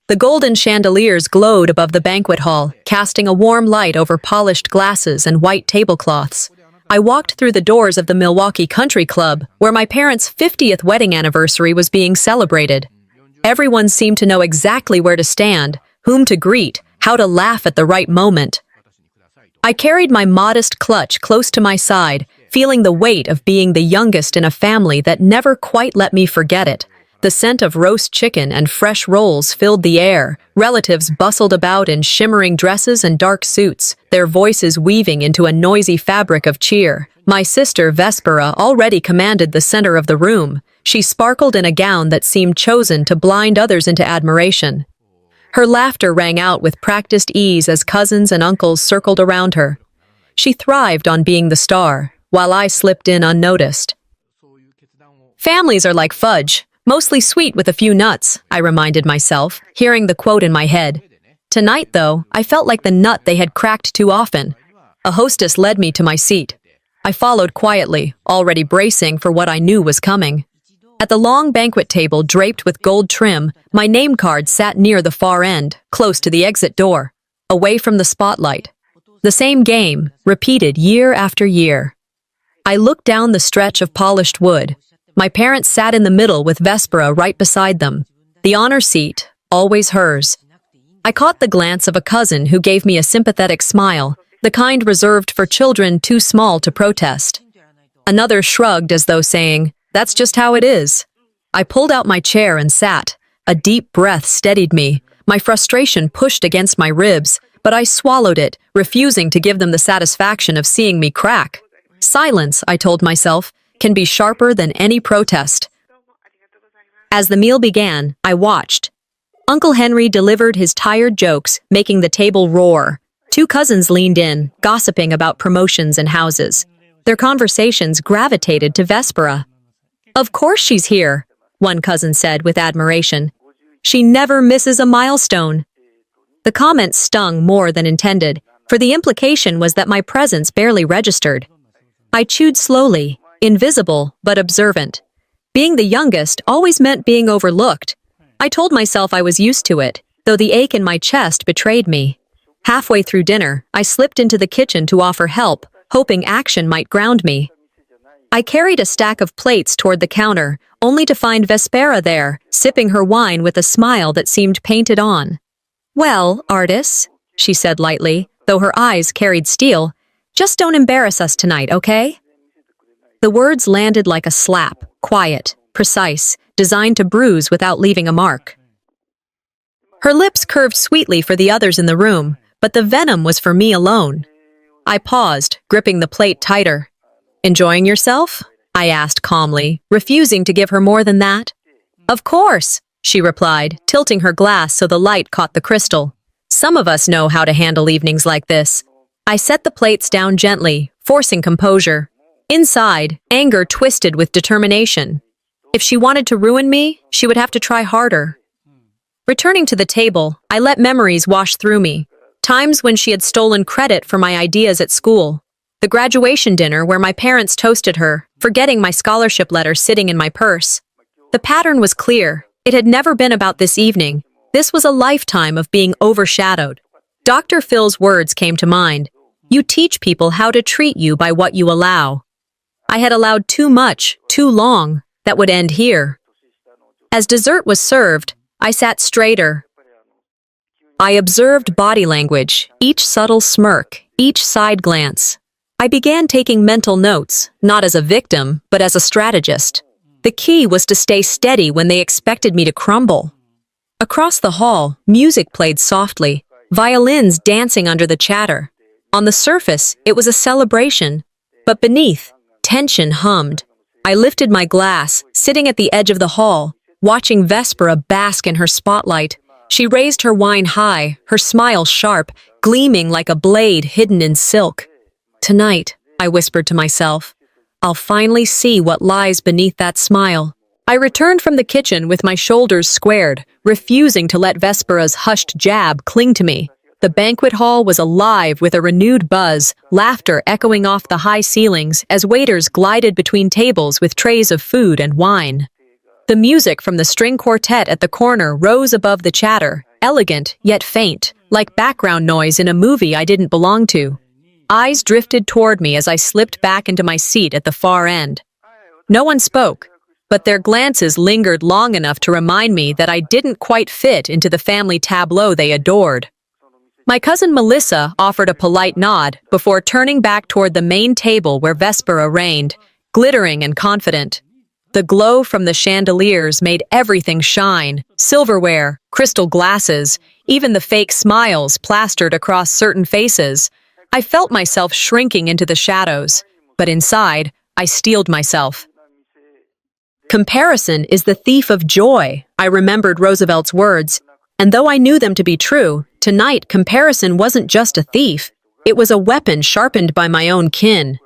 The golden chandeliers glowed above the banquet hall, casting a warm light over polished glasses and white tablecloths. I walked through the doors of the Milwaukee Country Club, where my parents' 50th wedding anniversary was being celebrated. Everyone seemed to know exactly where to stand, whom to greet, how to laugh at the right moment. I carried my modest clutch close to my side, feeling the weight of being the youngest in a family that never quite let me forget it. The scent of roast chicken and fresh rolls filled the air. Relatives bustled about in shimmering dresses and dark suits, their voices weaving into a noisy fabric of cheer. My sister, Vespera, already commanded the center of the room. She sparkled in a gown that seemed chosen to blind others into admiration. Her laughter rang out with practiced ease as cousins and uncles circled around her. She thrived on being the star, while I slipped in unnoticed. Families are like fudge. Mostly sweet with a few nuts, I reminded myself, hearing the quote in my head. Tonight, though, I felt like the nut they had cracked too often. A hostess led me to my seat. I followed quietly, already bracing for what I knew was coming. At the long banquet table draped with gold trim, my name card sat near the far end, close to the exit door, away from the spotlight. The same game, repeated year after year. I looked down the stretch of polished wood. My parents sat in the middle with Vespera right beside them. The honor seat, always hers. I caught the glance of a cousin who gave me a sympathetic smile, the kind reserved for children too small to protest. Another shrugged as though saying, "That's just how it is." I pulled out my chair and sat. A deep breath steadied me. My frustration pushed against my ribs, but I swallowed it, refusing to give them the satisfaction of seeing me crack. Silence, I told myself, can be sharper than any protest. As the meal began, I watched. Uncle Henry delivered his tired jokes, making the table roar. Two cousins leaned in, gossiping about promotions and houses. Their conversations gravitated to Vespera. "Of course she's here," one cousin said with admiration. "She never misses a milestone." The comment stung more than intended, for the implication was that my presence barely registered. I chewed slowly, invisible but observant. Being the youngest always meant being overlooked. I told myself I was used to it, though the ache in my chest betrayed me. Halfway through dinner, I slipped into the kitchen to offer help, hoping action might ground me. I carried a stack of plates toward the counter, only to find Vespera there, sipping her wine with a smile that seemed painted on. "Well, Artis," she said lightly, though her eyes carried steel, "just don't embarrass us tonight, okay?" The words landed like a slap, quiet, precise, designed to bruise without leaving a mark. Her lips curved sweetly for the others in the room, but the venom was for me alone. I paused, gripping the plate tighter. "Enjoying yourself?" I asked calmly, refusing to give her more than that. "Of course," she replied, tilting her glass so the light caught the crystal. "Some of us know how to handle evenings like this." I set the plates down gently, forcing composure. Inside, anger twisted with determination. If she wanted to ruin me, she would have to try harder. Returning to the table, I let memories wash through me. Times when she had stolen credit for my ideas at school. The graduation dinner where my parents toasted her, forgetting my scholarship letter sitting in my purse. The pattern was clear. It had never been about this evening. This was a lifetime of being overshadowed. Dr. Phil's words came to mind. "You teach people how to treat you by what you allow." I had allowed too much, too long, that would end here. As dessert was served, I sat straighter. I observed body language, each subtle smirk, each side glance. I began taking mental notes, not as a victim, but as a strategist. The key was to stay steady when they expected me to crumble. Across the hall, music played softly, violins dancing under the chatter. On the surface, it was a celebration, but beneath, tension hummed. I lifted my glass, sitting at the edge of the hall, watching Vespera bask in her spotlight. She raised her wine high, her smile sharp, gleaming like a blade hidden in silk. "Tonight," I whispered to myself, "I'll finally see what lies beneath that smile." I returned from the kitchen with my shoulders squared, refusing to let Vespera's hushed jab cling to me. The banquet hall was alive with a renewed buzz, laughter echoing off the high ceilings as waiters glided between tables with trays of food and wine. The music from the string quartet at the corner rose above the chatter, elegant yet faint, like background noise in a movie I didn't belong to. Eyes drifted toward me as I slipped back into my seat at the far end. No one spoke, but their glances lingered long enough to remind me that I didn't quite fit into the family tableau they adored. My cousin Melissa offered a polite nod before turning back toward the main table where Vespera reigned, glittering and confident. The glow from the chandeliers made everything shine: silverware, crystal glasses, even the fake smiles plastered across certain faces. I felt myself shrinking into the shadows, but inside, I steeled myself. Comparison is the thief of joy, I remembered Roosevelt's words, and though I knew them to be true, tonight comparison wasn't just a thief, it was a weapon sharpened by my own kin.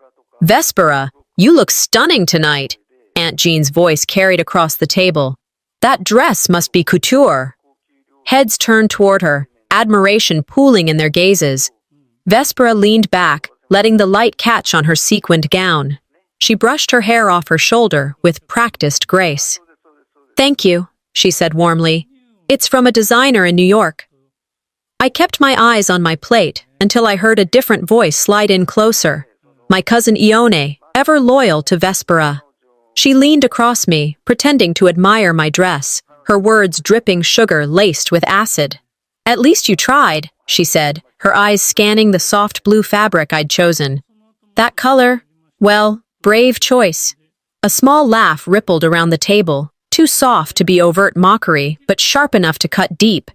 Vespera, you look stunning tonight, Aunt Jean's voice carried across the table. That dress must be couture. Heads turned toward her, admiration pooling in their gazes. Vespera leaned back, letting the light catch on her sequined gown. She brushed her hair off her shoulder with practiced grace. "Thank you," she said warmly. "It's from a designer in New York." I kept my eyes on my plate until I heard a different voice slide in closer. My cousin Ione, ever loyal to Vespera. She leaned across me, pretending to admire my dress, her words dripping sugar laced with acid. "At least you tried," she said, her eyes scanning the soft blue fabric I'd chosen. "That color, well, brave choice." A small laugh rippled around the table, too soft to be overt mockery, but sharp enough to cut deep.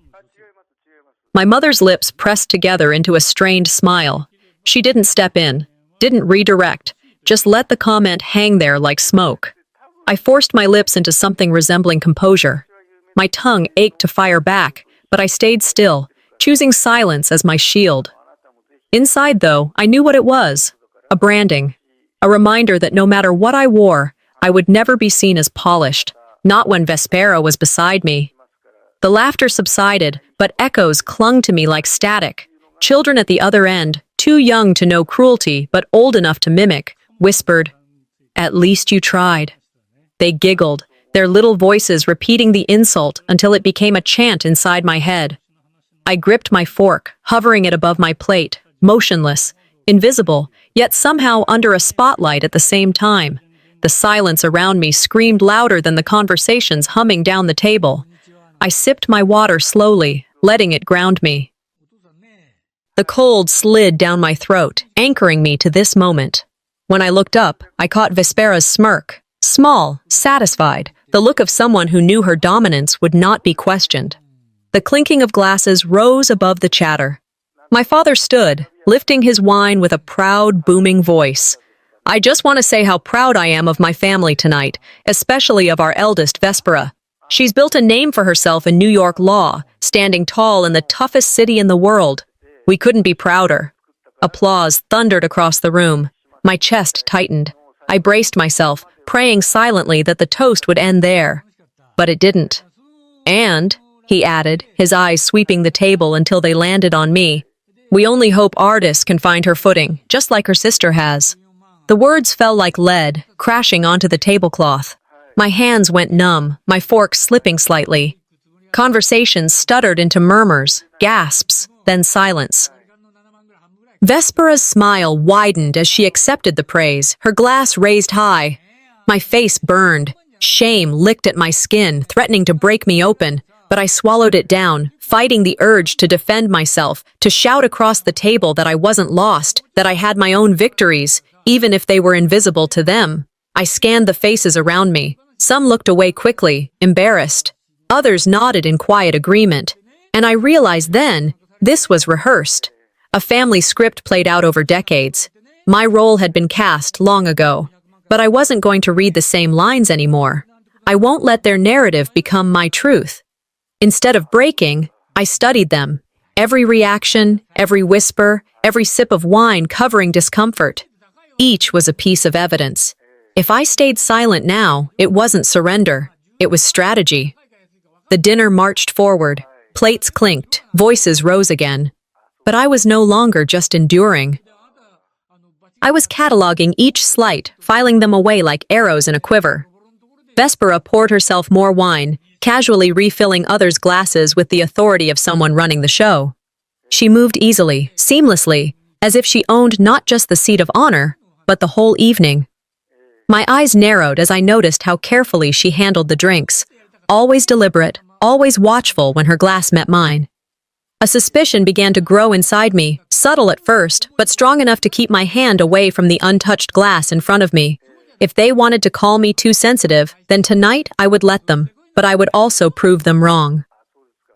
My mother's lips pressed together into a strained smile. She didn't step in, didn't redirect, just let the comment hang there like smoke. I forced my lips into something resembling composure. My tongue ached to fire back, but I stayed still, choosing silence as my shield. Inside, though, I knew what it was: a branding, a reminder that no matter what I wore, I would never be seen as polished, not when Vespera was beside me. The laughter subsided, but echoes clung to me like static. Children at the other end, too young to know cruelty but old enough to mimic, whispered, "At least you tried." They giggled, their little voices repeating the insult until it became a chant inside my head. I gripped my fork, hovering it above my plate, motionless, invisible, yet somehow under a spotlight at the same time. The silence around me screamed louder than the conversations humming down the table. I sipped my water slowly, letting it ground me. The cold slid down my throat, anchoring me to this moment. When I looked up, I caught Vespera's smirk. Small, satisfied, the look of someone who knew her dominance would not be questioned. The clinking of glasses rose above the chatter. My father stood, lifting his wine with a proud, booming voice. "I just want to say how proud I am of my family tonight, especially of our eldest, Vespera. She's built a name for herself in New York law, standing tall in the toughest city in the world. We couldn't be prouder." Applause thundered across the room. My chest tightened. I braced myself, praying silently that the toast would end there. But it didn't. "And," he added, his eyes sweeping the table until they landed on me, "we only hope Artis can find her footing, just like her sister has." The words fell like lead, crashing onto the tablecloth. My hands went numb, my fork slipping slightly. Conversations stuttered into murmurs, gasps, then silence. Vespera's smile widened as she accepted the praise, her glass raised high. My face burned. Shame licked at my skin, threatening to break me open, but I swallowed it down, fighting the urge to defend myself, to shout across the table that I wasn't lost, that I had my own victories, even if they were invisible to them. I scanned the faces around me. Some looked away quickly, embarrassed. Others nodded in quiet agreement. And I realized then, this was rehearsed. A family script played out over decades. My role had been cast long ago. But I wasn't going to read the same lines anymore. I won't let their narrative become my truth. Instead of breaking, I studied them. Every reaction, every whisper, every sip of wine covering discomfort. Each was a piece of evidence. If I stayed silent now, it wasn't surrender. It was strategy. The dinner marched forward. Plates clinked. Voices rose again. But I was no longer just enduring. I was cataloging each slight, filing them away like arrows in a quiver. Vespera poured herself more wine, casually refilling others' glasses with the authority of someone running the show. She moved easily, seamlessly, as if she owned not just the seat of honor, but the whole evening. My eyes narrowed as I noticed how carefully she handled the drinks, always deliberate, always watchful when her glass met mine. A suspicion began to grow inside me, subtle at first, but strong enough to keep my hand away from the untouched glass in front of me. If they wanted to call me too sensitive, then tonight I would let them, but I would also prove them wrong.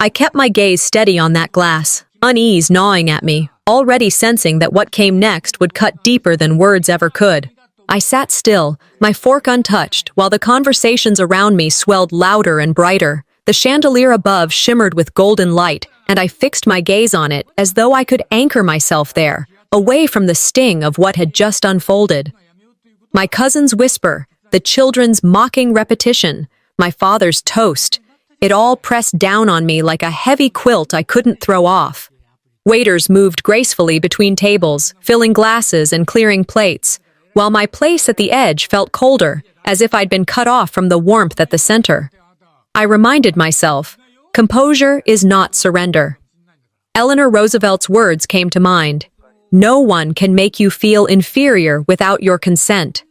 I kept my gaze steady on that glass, unease gnawing at me, already sensing that what came next would cut deeper than words ever could. I sat still, my fork untouched, while the conversations around me swelled louder and brighter. The chandelier above shimmered with golden light, and I fixed my gaze on it as though I could anchor myself there, away from the sting of what had just unfolded. My cousin's whisper, the children's mocking repetition, my father's toast, it all pressed down on me like a heavy quilt I couldn't throw off. Waiters moved gracefully between tables, filling glasses and clearing plates, while my place at the edge felt colder, as if I'd been cut off from the warmth at the center. I reminded myself, composure is not surrender. Eleanor Roosevelt's words came to mind. No one can make you feel inferior without your consent.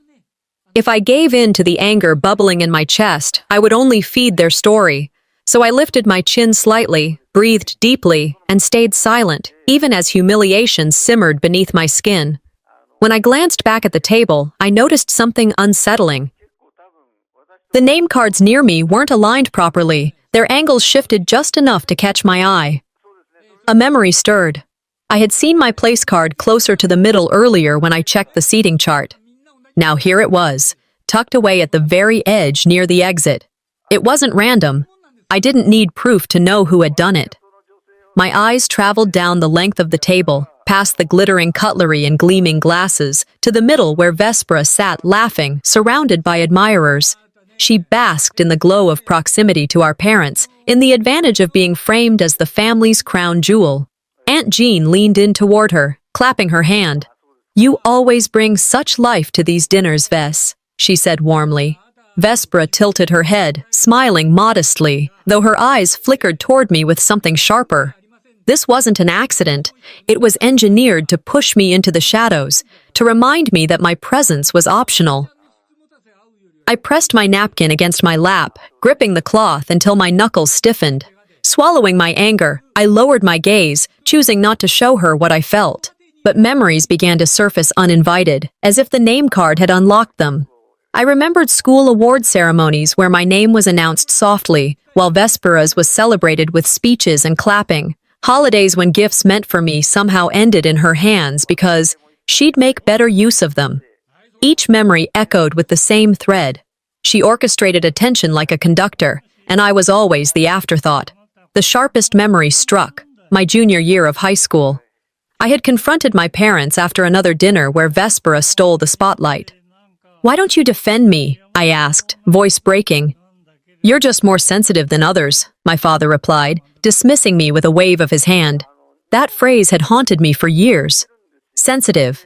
If I gave in to the anger bubbling in my chest, I would only feed their story. So I lifted my chin slightly, breathed deeply, and stayed silent, even as humiliation simmered beneath my skin. When I glanced back at the table, I noticed something unsettling. The name cards near me weren't aligned properly. Their angles shifted just enough to catch my eye. A memory stirred. I had seen my place card closer to the middle earlier when I checked the seating chart. Now here it was, tucked away at the very edge near the exit. It wasn't random. I didn't need proof to know who had done it. My eyes traveled down the length of the table, past the glittering cutlery and gleaming glasses, to the middle where Vespera sat laughing, surrounded by admirers. She basked in the glow of proximity to our parents, in the advantage of being framed as the family's crown jewel. Aunt Jean leaned in toward her, clapping her hand. "You always bring such life to these dinners, Ves," she said warmly. Vespera tilted her head, smiling modestly, though her eyes flickered toward me with something sharper. This wasn't an accident. It was engineered to push me into the shadows, to remind me that my presence was optional. I pressed my napkin against my lap, gripping the cloth until my knuckles stiffened. Swallowing my anger, I lowered my gaze, choosing not to show her what I felt. But memories began to surface uninvited, as if the name card had unlocked them. I remembered school award ceremonies where my name was announced softly, while Vespera's was celebrated with speeches and clapping. Holidays when gifts meant for me somehow ended in her hands because she'd make better use of them. Each memory echoed with the same thread. She orchestrated attention like a conductor, and I was always the afterthought. The sharpest memory struck, my junior year of high school. I had confronted my parents after another dinner where Vespera stole the spotlight. "Why don't you defend me?" I asked, voice breaking. "You're just more sensitive than others," my father replied, dismissing me with a wave of his hand. That phrase had haunted me for years. Sensitive.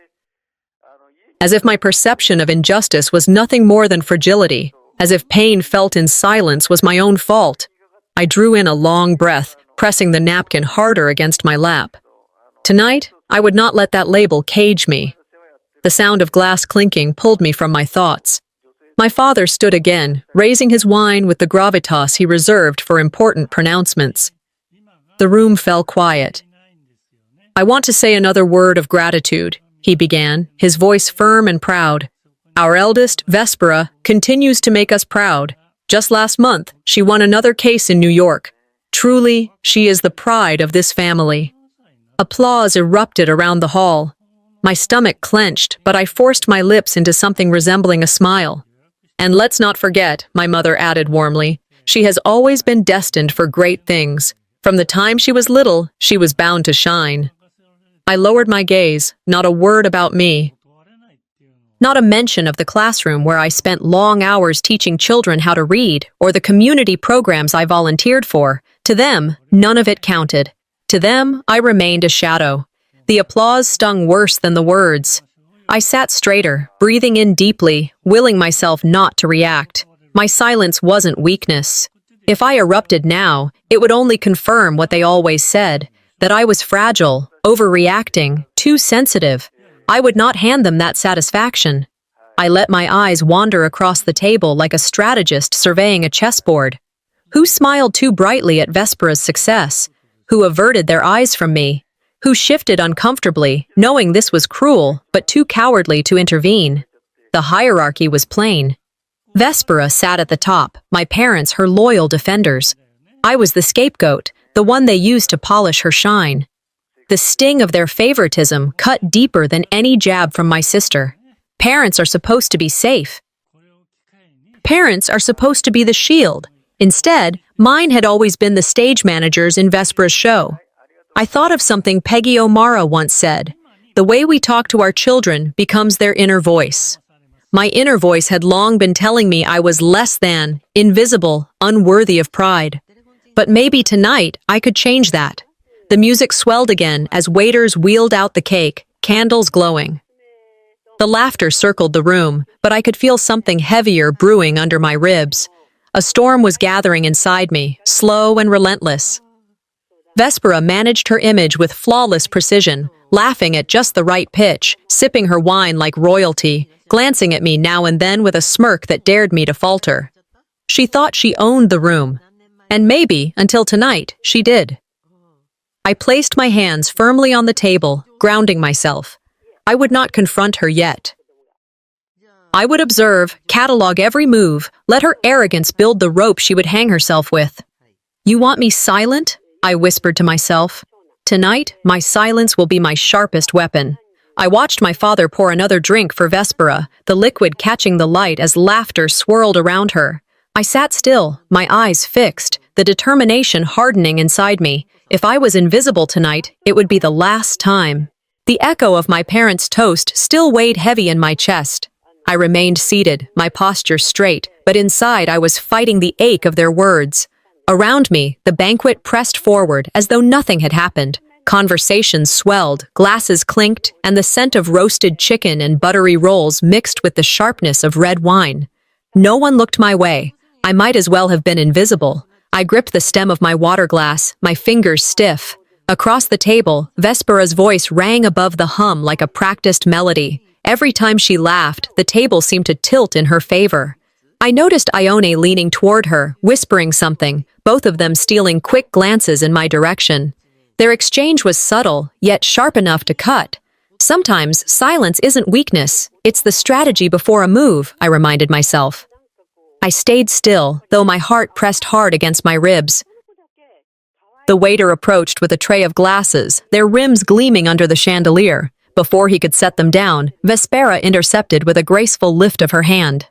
As if my perception of injustice was nothing more than fragility, as if pain felt in silence was my own fault. I drew in a long breath, pressing the napkin harder against my lap. Tonight, I would not let that label cage me. The sound of glass clinking pulled me from my thoughts. My father stood again, raising his wine with the gravitas he reserved for important pronouncements. The room fell quiet. "I want to say another word of gratitude," he began, his voice firm and proud. "Our eldest, Vespera, continues to make us proud. Just last month, she won another case in New York. Truly, she is the pride of this family." Applause erupted around the hall. My stomach clenched, but I forced my lips into something resembling a smile. "And let's not forget," my mother added warmly, "she has always been destined for great things. From the time she was little, she was bound to shine." I lowered my gaze, not a word about me. Not a mention of the classroom where I spent long hours teaching children how to read, or the community programs I volunteered for. To them, none of it counted. To them, I remained a shadow. The applause stung worse than the words. I sat straighter, breathing in deeply, willing myself not to react. My silence wasn't weakness. If I erupted now, it would only confirm what they always said, that I was fragile, overreacting, too sensitive. I would not hand them that satisfaction. I let my eyes wander across the table like a strategist surveying a chessboard. Who smiled too brightly at Vespera's success? Who averted their eyes from me? Who shifted uncomfortably, knowing this was cruel, but too cowardly to intervene? The hierarchy was plain. Vespera sat at the top, my parents her loyal defenders. I was the scapegoat, the one they used to polish her shine. The sting of their favoritism cut deeper than any jab from my sister. Parents are supposed to be safe. Parents are supposed to be the shield. Instead, mine had always been the stage managers in Vespera's show. I thought of something Peggy O'Mara once said. The way we talk to our children becomes their inner voice. My inner voice had long been telling me I was less than, invisible, unworthy of pride. But maybe tonight I could change that. The music swelled again as waiters wheeled out the cake, candles glowing. The laughter circled the room, but I could feel something heavier brewing under my ribs. A storm was gathering inside me, slow and relentless. Vespera managed her image with flawless precision, laughing at just the right pitch, sipping her wine like royalty, glancing at me now and then with a smirk that dared me to falter. She thought she owned the room. And maybe, until tonight, she did. I placed my hands firmly on the table, grounding myself. I would not confront her yet. I would observe, catalog every move, let her arrogance build the rope she would hang herself with. You want me silent? I whispered to myself. Tonight, my silence will be my sharpest weapon. I watched my father pour another drink for Vespera, the liquid catching the light as laughter swirled around her. I sat still, my eyes fixed, the determination hardening inside me. If I was invisible tonight, it would be the last time. The echo of my parents' toast still weighed heavy in my chest. I remained seated, my posture straight, but inside I was fighting the ache of their words. Around me, the banquet pressed forward as though nothing had happened. Conversations swelled, glasses clinked, and the scent of roasted chicken and buttery rolls mixed with the sharpness of red wine. No one looked my way. I might as well have been invisible. I gripped the stem of my water glass, my fingers stiff. Across the table, Vespera's voice rang above the hum like a practiced melody. Every time she laughed, the table seemed to tilt in her favor. I noticed Ione leaning toward her, whispering something, both of them stealing quick glances in my direction. Their exchange was subtle, yet sharp enough to cut. Sometimes silence isn't weakness, it's the strategy before a move, I reminded myself. I stayed still, though my heart pressed hard against my ribs. The waiter approached with a tray of glasses, their rims gleaming under the chandelier. Before he could set them down, Vespera intercepted with a graceful lift of her hand.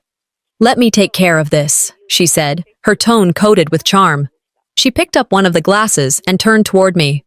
"Let me take care of this," she said, her tone coated with charm. She picked up one of the glasses and turned toward me.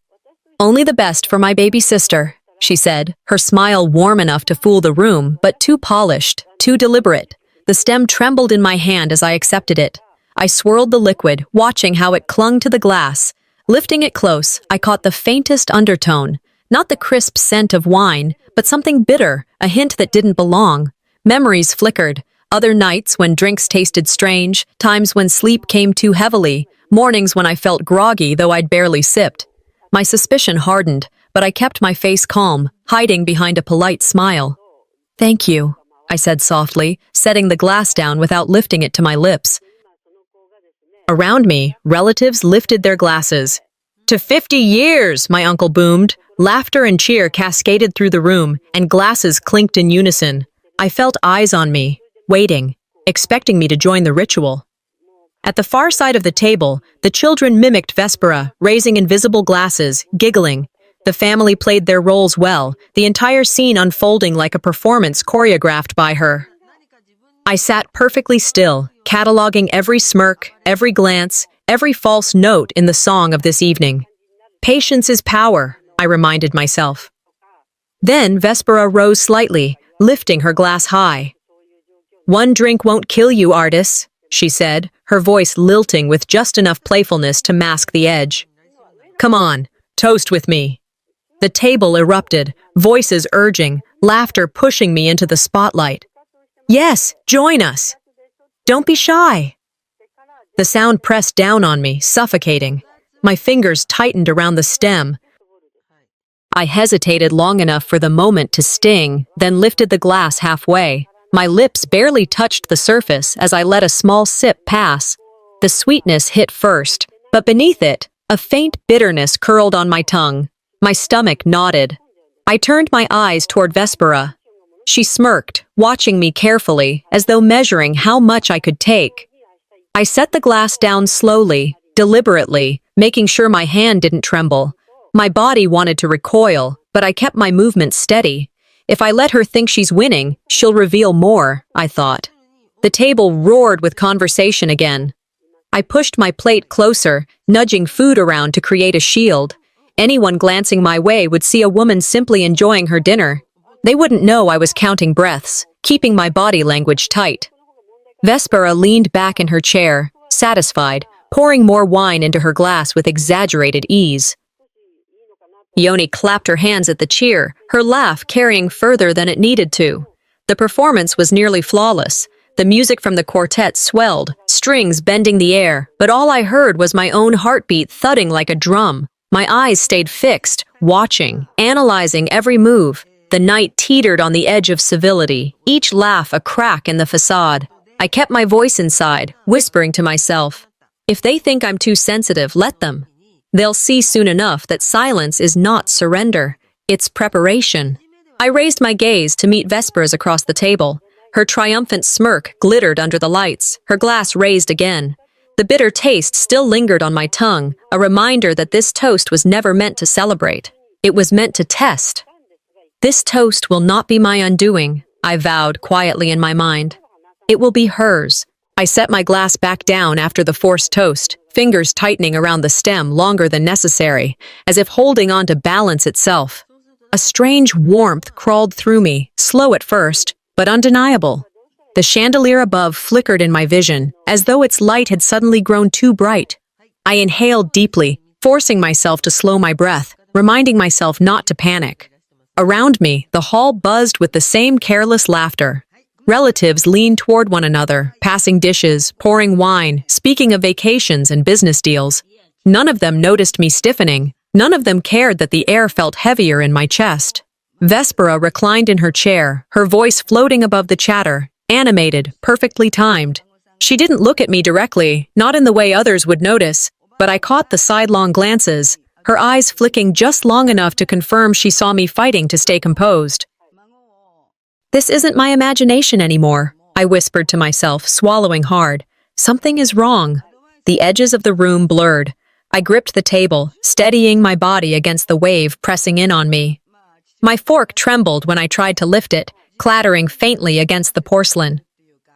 "Only the best for my baby sister," she said, her smile warm enough to fool the room, but too polished, too deliberate. The stem trembled in my hand as I accepted it. I swirled the liquid, watching how it clung to the glass. Lifting it close, I caught the faintest undertone. Not the crisp scent of wine, but something bitter, a hint that didn't belong. Memories flickered. Other nights when drinks tasted strange, times when sleep came too heavily, mornings when I felt groggy though I'd barely sipped. My suspicion hardened, but I kept my face calm, hiding behind a polite smile. "Thank you," I said softly, setting the glass down without lifting it to my lips. Around me, relatives lifted their glasses. "To 50 years!" my uncle boomed. Laughter and cheer cascaded through the room, and glasses clinked in unison. I felt eyes on me, waiting, expecting me to join the ritual. At the far side of the table, the children mimicked Vespera, raising invisible glasses, giggling. The family played their roles well, the entire scene unfolding like a performance choreographed by her. I sat perfectly still, cataloging every smirk, every glance, every false note in the song of this evening. Patience is power, I reminded myself. Then Vespera rose slightly, lifting her glass high. "One drink won't kill you, artists," she said, her voice lilting with just enough playfulness to mask the edge. "Come on, toast with me." The table erupted, voices urging, laughter pushing me into the spotlight. "Yes, join us. Don't be shy." The sound pressed down on me, suffocating. My fingers tightened around the stem. I hesitated long enough for the moment to sting, then lifted the glass halfway. My lips barely touched the surface as I let a small sip pass. The sweetness hit first, but beneath it, a faint bitterness curled on my tongue. My stomach knotted. I turned my eyes toward Vespera. She smirked, watching me carefully, as though measuring how much I could take. I set the glass down slowly, deliberately, making sure my hand didn't tremble. My body wanted to recoil, but I kept my movement steady. If I let her think she's winning, she'll reveal more, I thought. The table roared with conversation again. I pushed my plate closer, nudging food around to create a shield. Anyone glancing my way would see a woman simply enjoying her dinner. They wouldn't know I was counting breaths, keeping my body language tight. Vespera leaned back in her chair, satisfied, pouring more wine into her glass with exaggerated ease. Yoni clapped her hands at the cheer, her laugh carrying further than it needed to. The performance was nearly flawless. The music from the quartet swelled, strings bending the air, but all I heard was my own heartbeat thudding like a drum. My eyes stayed fixed, watching, analyzing every move. The night teetered on the edge of civility, each laugh a crack in the facade. I kept my voice inside, whispering to myself, if they think I'm too sensitive, let them. They'll see soon enough that silence is not surrender, it's preparation. I raised my gaze to meet Vespera's across the table. Her triumphant smirk glittered under the lights, her glass raised again. The bitter taste still lingered on my tongue, a reminder that this toast was never meant to celebrate. It was meant to test. This toast will not be my undoing, I vowed quietly in my mind. It will be hers. I set my glass back down after the forced toast, fingers tightening around the stem longer than necessary, as if holding on to balance itself. A strange warmth crawled through me, slow at first, but undeniable. The chandelier above flickered in my vision, as though its light had suddenly grown too bright. I inhaled deeply, forcing myself to slow my breath, reminding myself not to panic. Around me, the hall buzzed with the same careless laughter. Relatives leaned toward one another, passing dishes, pouring wine, speaking of vacations and business deals. None of them noticed me stiffening. None of them cared that the air felt heavier in my chest. Vespera reclined in her chair, her voice floating above the chatter, animated, perfectly timed. She didn't look at me directly, not in the way others would notice, but I caught the sidelong glances, her eyes flicking just long enough to confirm she saw me fighting to stay composed. This isn't my imagination anymore, I whispered to myself, swallowing hard. Something is wrong. The edges of the room blurred. I gripped the table, steadying my body against the wave pressing in on me. My fork trembled when I tried to lift it, clattering faintly against the porcelain.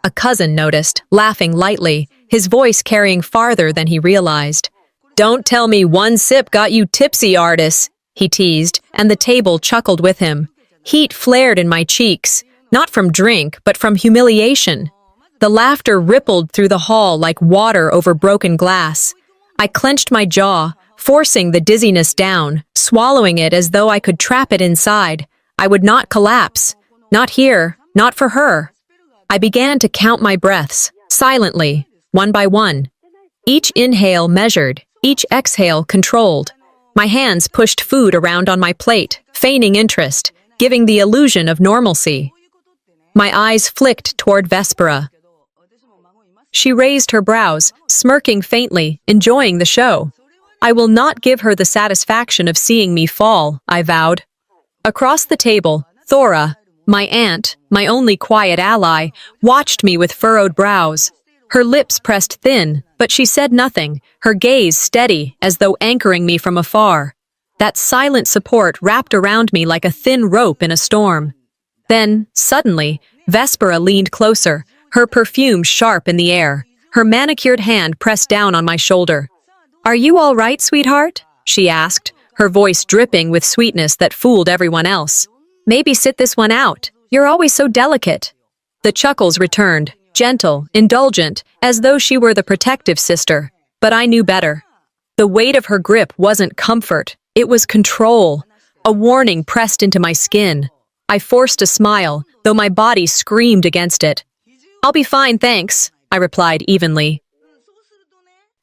A cousin noticed, laughing lightly, his voice carrying farther than he realized. "Don't tell me one sip got you tipsy, Artis," he teased, and the table chuckled with him. Heat flared in my cheeks, not from drink, but from humiliation. The laughter rippled through the hall like water over broken glass. I clenched my jaw, forcing the dizziness down, swallowing it as though I could trap it inside. I would not collapse. Not here, not for her. I began to count my breaths, silently, one by one. Each inhale measured, each exhale controlled. My hands pushed food around on my plate, feigning interest, giving the illusion of normalcy. My eyes flicked toward Vespera. She raised her brows, smirking faintly, enjoying the show. I will not give her the satisfaction of seeing me fall, I vowed. Across the table, Thora, my aunt, my only quiet ally, watched me with furrowed brows. Her lips pressed thin, but she said nothing, her gaze steady, as though anchoring me from afar. That silent support wrapped around me like a thin rope in a storm. Then, suddenly, Vespera leaned closer, her perfume sharp in the air. Her manicured hand pressed down on my shoulder. "Are you all right, sweetheart?" she asked, her voice dripping with sweetness that fooled everyone else. "Maybe sit this one out. You're always so delicate." The chuckles returned, gentle, indulgent, as though she were the protective sister. But I knew better. The weight of her grip wasn't comfort, it was control. A warning pressed into my skin. I forced a smile, though my body screamed against it. "I'll be fine, thanks," I replied evenly.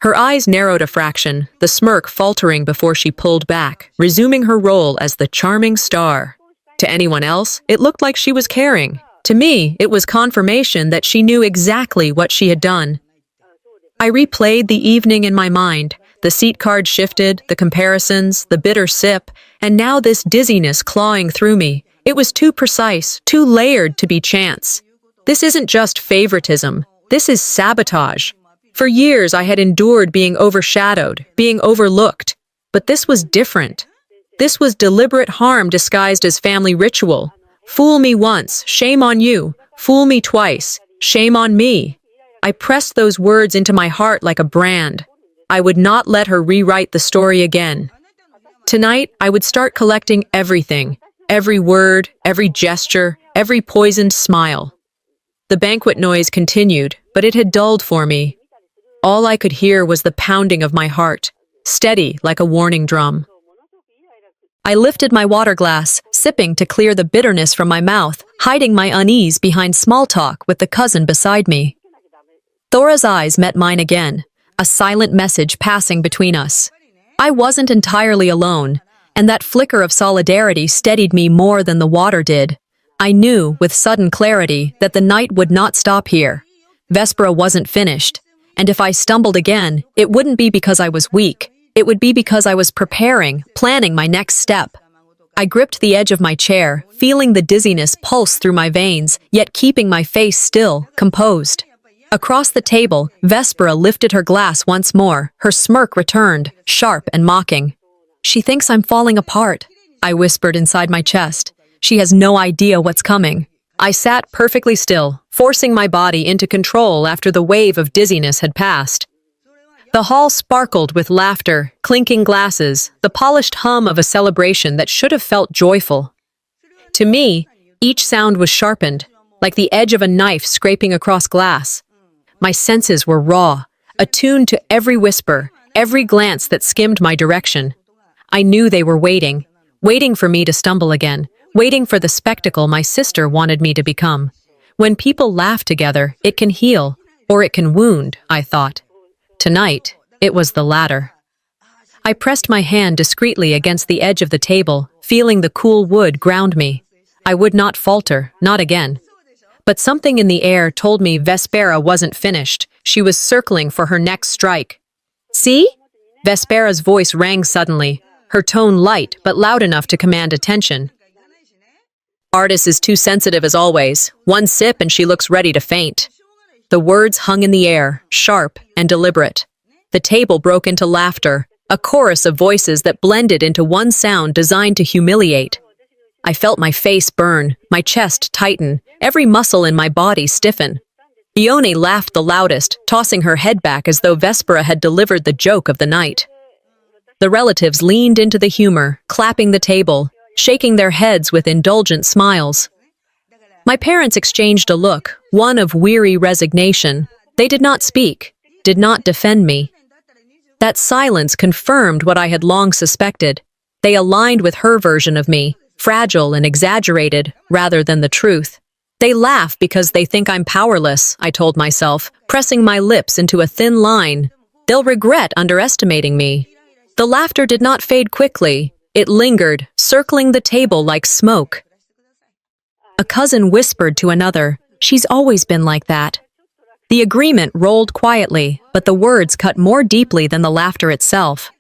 Her eyes narrowed a fraction, the smirk faltering before she pulled back, resuming her role as the charming star. To anyone else, it looked like she was caring. To me, it was confirmation that she knew exactly what she had done. I replayed the evening in my mind. The seat card shifted, the comparisons, the bitter sip, and now this dizziness clawing through me. It was too precise, too layered to be chance. This isn't just favoritism. This is sabotage. For years, I had endured being overshadowed, being overlooked. But this was different. This was deliberate harm disguised as family ritual. Fool me once, shame on you. Fool me twice, shame on me. I pressed those words into my heart like a brand. I would not let her rewrite the story again. Tonight, I would start collecting everything. Every word, every gesture, every poisoned smile. The banquet noise continued, but it had dulled for me. All I could hear was the pounding of my heart, steady like a warning drum. I lifted my water glass, sipping to clear the bitterness from my mouth, hiding my unease behind small talk with the cousin beside me. Thora's eyes met mine again, a silent message passing between us. I wasn't entirely alone, and that flicker of solidarity steadied me more than the water did. I knew, with sudden clarity, that the night would not stop here. Vespera wasn't finished, and if I stumbled again, it wouldn't be because I was weak. It would be because I was preparing, planning my next step. I gripped the edge of my chair, feeling the dizziness pulse through my veins, yet keeping my face still, composed. Across the table, Vespera lifted her glass once more, her smirk returned, sharp and mocking. "She thinks I'm falling apart," I whispered inside my chest. "She has no idea what's coming." I sat perfectly still, forcing my body into control after the wave of dizziness had passed. The hall sparkled with laughter, clinking glasses, the polished hum of a celebration that should have felt joyful. To me, each sound was sharpened, like the edge of a knife scraping across glass. My senses were raw, attuned to every whisper, every glance that skimmed my direction. I knew they were waiting for me to stumble again, waiting for the spectacle my sister wanted me to become. When people laugh together, it can heal, or it can wound, I thought. Tonight, it was the latter. I pressed my hand discreetly against the edge of the table, feeling the cool wood ground me. I would not falter, not again. But something in the air told me Vespera wasn't finished. She was circling for her next strike. "See?" Vespera's voice rang suddenly, her tone light but loud enough to command attention. "Artis is too sensitive as always. One sip and she looks ready to faint." The words hung in the air, sharp and deliberate. The table broke into laughter, a chorus of voices that blended into one sound designed to humiliate. I felt my face burn, my chest tighten, every muscle in my body stiffen. Ione laughed the loudest, tossing her head back as though Vespera had delivered the joke of the night. The relatives leaned into the humor, clapping the table, shaking their heads with indulgent smiles. My parents exchanged a look, one of weary resignation. They did not speak, did not defend me. That silence confirmed what I had long suspected. They aligned with her version of me, fragile and exaggerated, rather than the truth. They laugh because they think I'm powerless, I told myself, pressing my lips into a thin line. They'll regret underestimating me. The laughter did not fade quickly. It lingered, circling the table like smoke. A cousin whispered to another, "She's always been like that." The agreement rolled quietly, but the words cut more deeply than the laughter itself.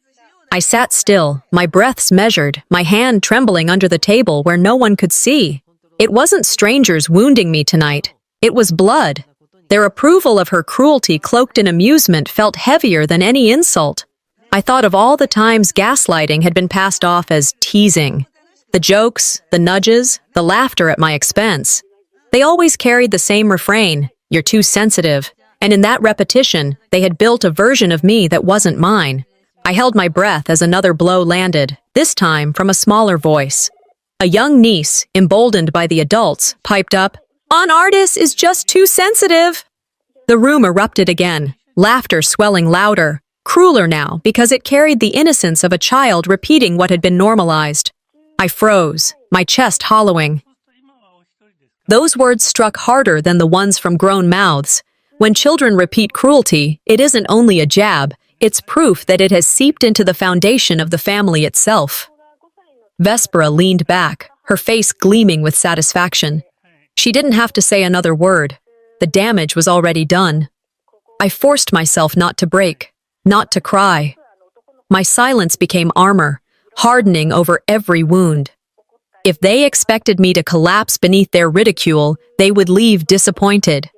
I sat still, my breaths measured, my hand trembling under the table where no one could see. It wasn't strangers wounding me tonight. It was blood. Their approval of her cruelty cloaked in amusement felt heavier than any insult. I thought of all the times gaslighting had been passed off as teasing. The jokes, the nudges, the laughter at my expense. They always carried the same refrain, "You're too sensitive." And in that repetition, they had built a version of me that wasn't mine. I held my breath as another blow landed, this time from a smaller voice. A young niece, emboldened by the adults, piped up, "Artis is just too sensitive." The room erupted again, laughter swelling louder, crueler now because it carried the innocence of a child repeating what had been normalized. I froze, my chest hollowing. Those words struck harder than the ones from grown mouths. When children repeat cruelty, it isn't only a jab, It's proof that it has seeped into the foundation of the family itself. Vespera leaned back, her face gleaming with satisfaction. She didn't have to say another word. The damage was already done. I forced myself not to break, not to cry. My silence became armor, hardening over every wound. If they expected me to collapse beneath their ridicule, they would leave disappointed.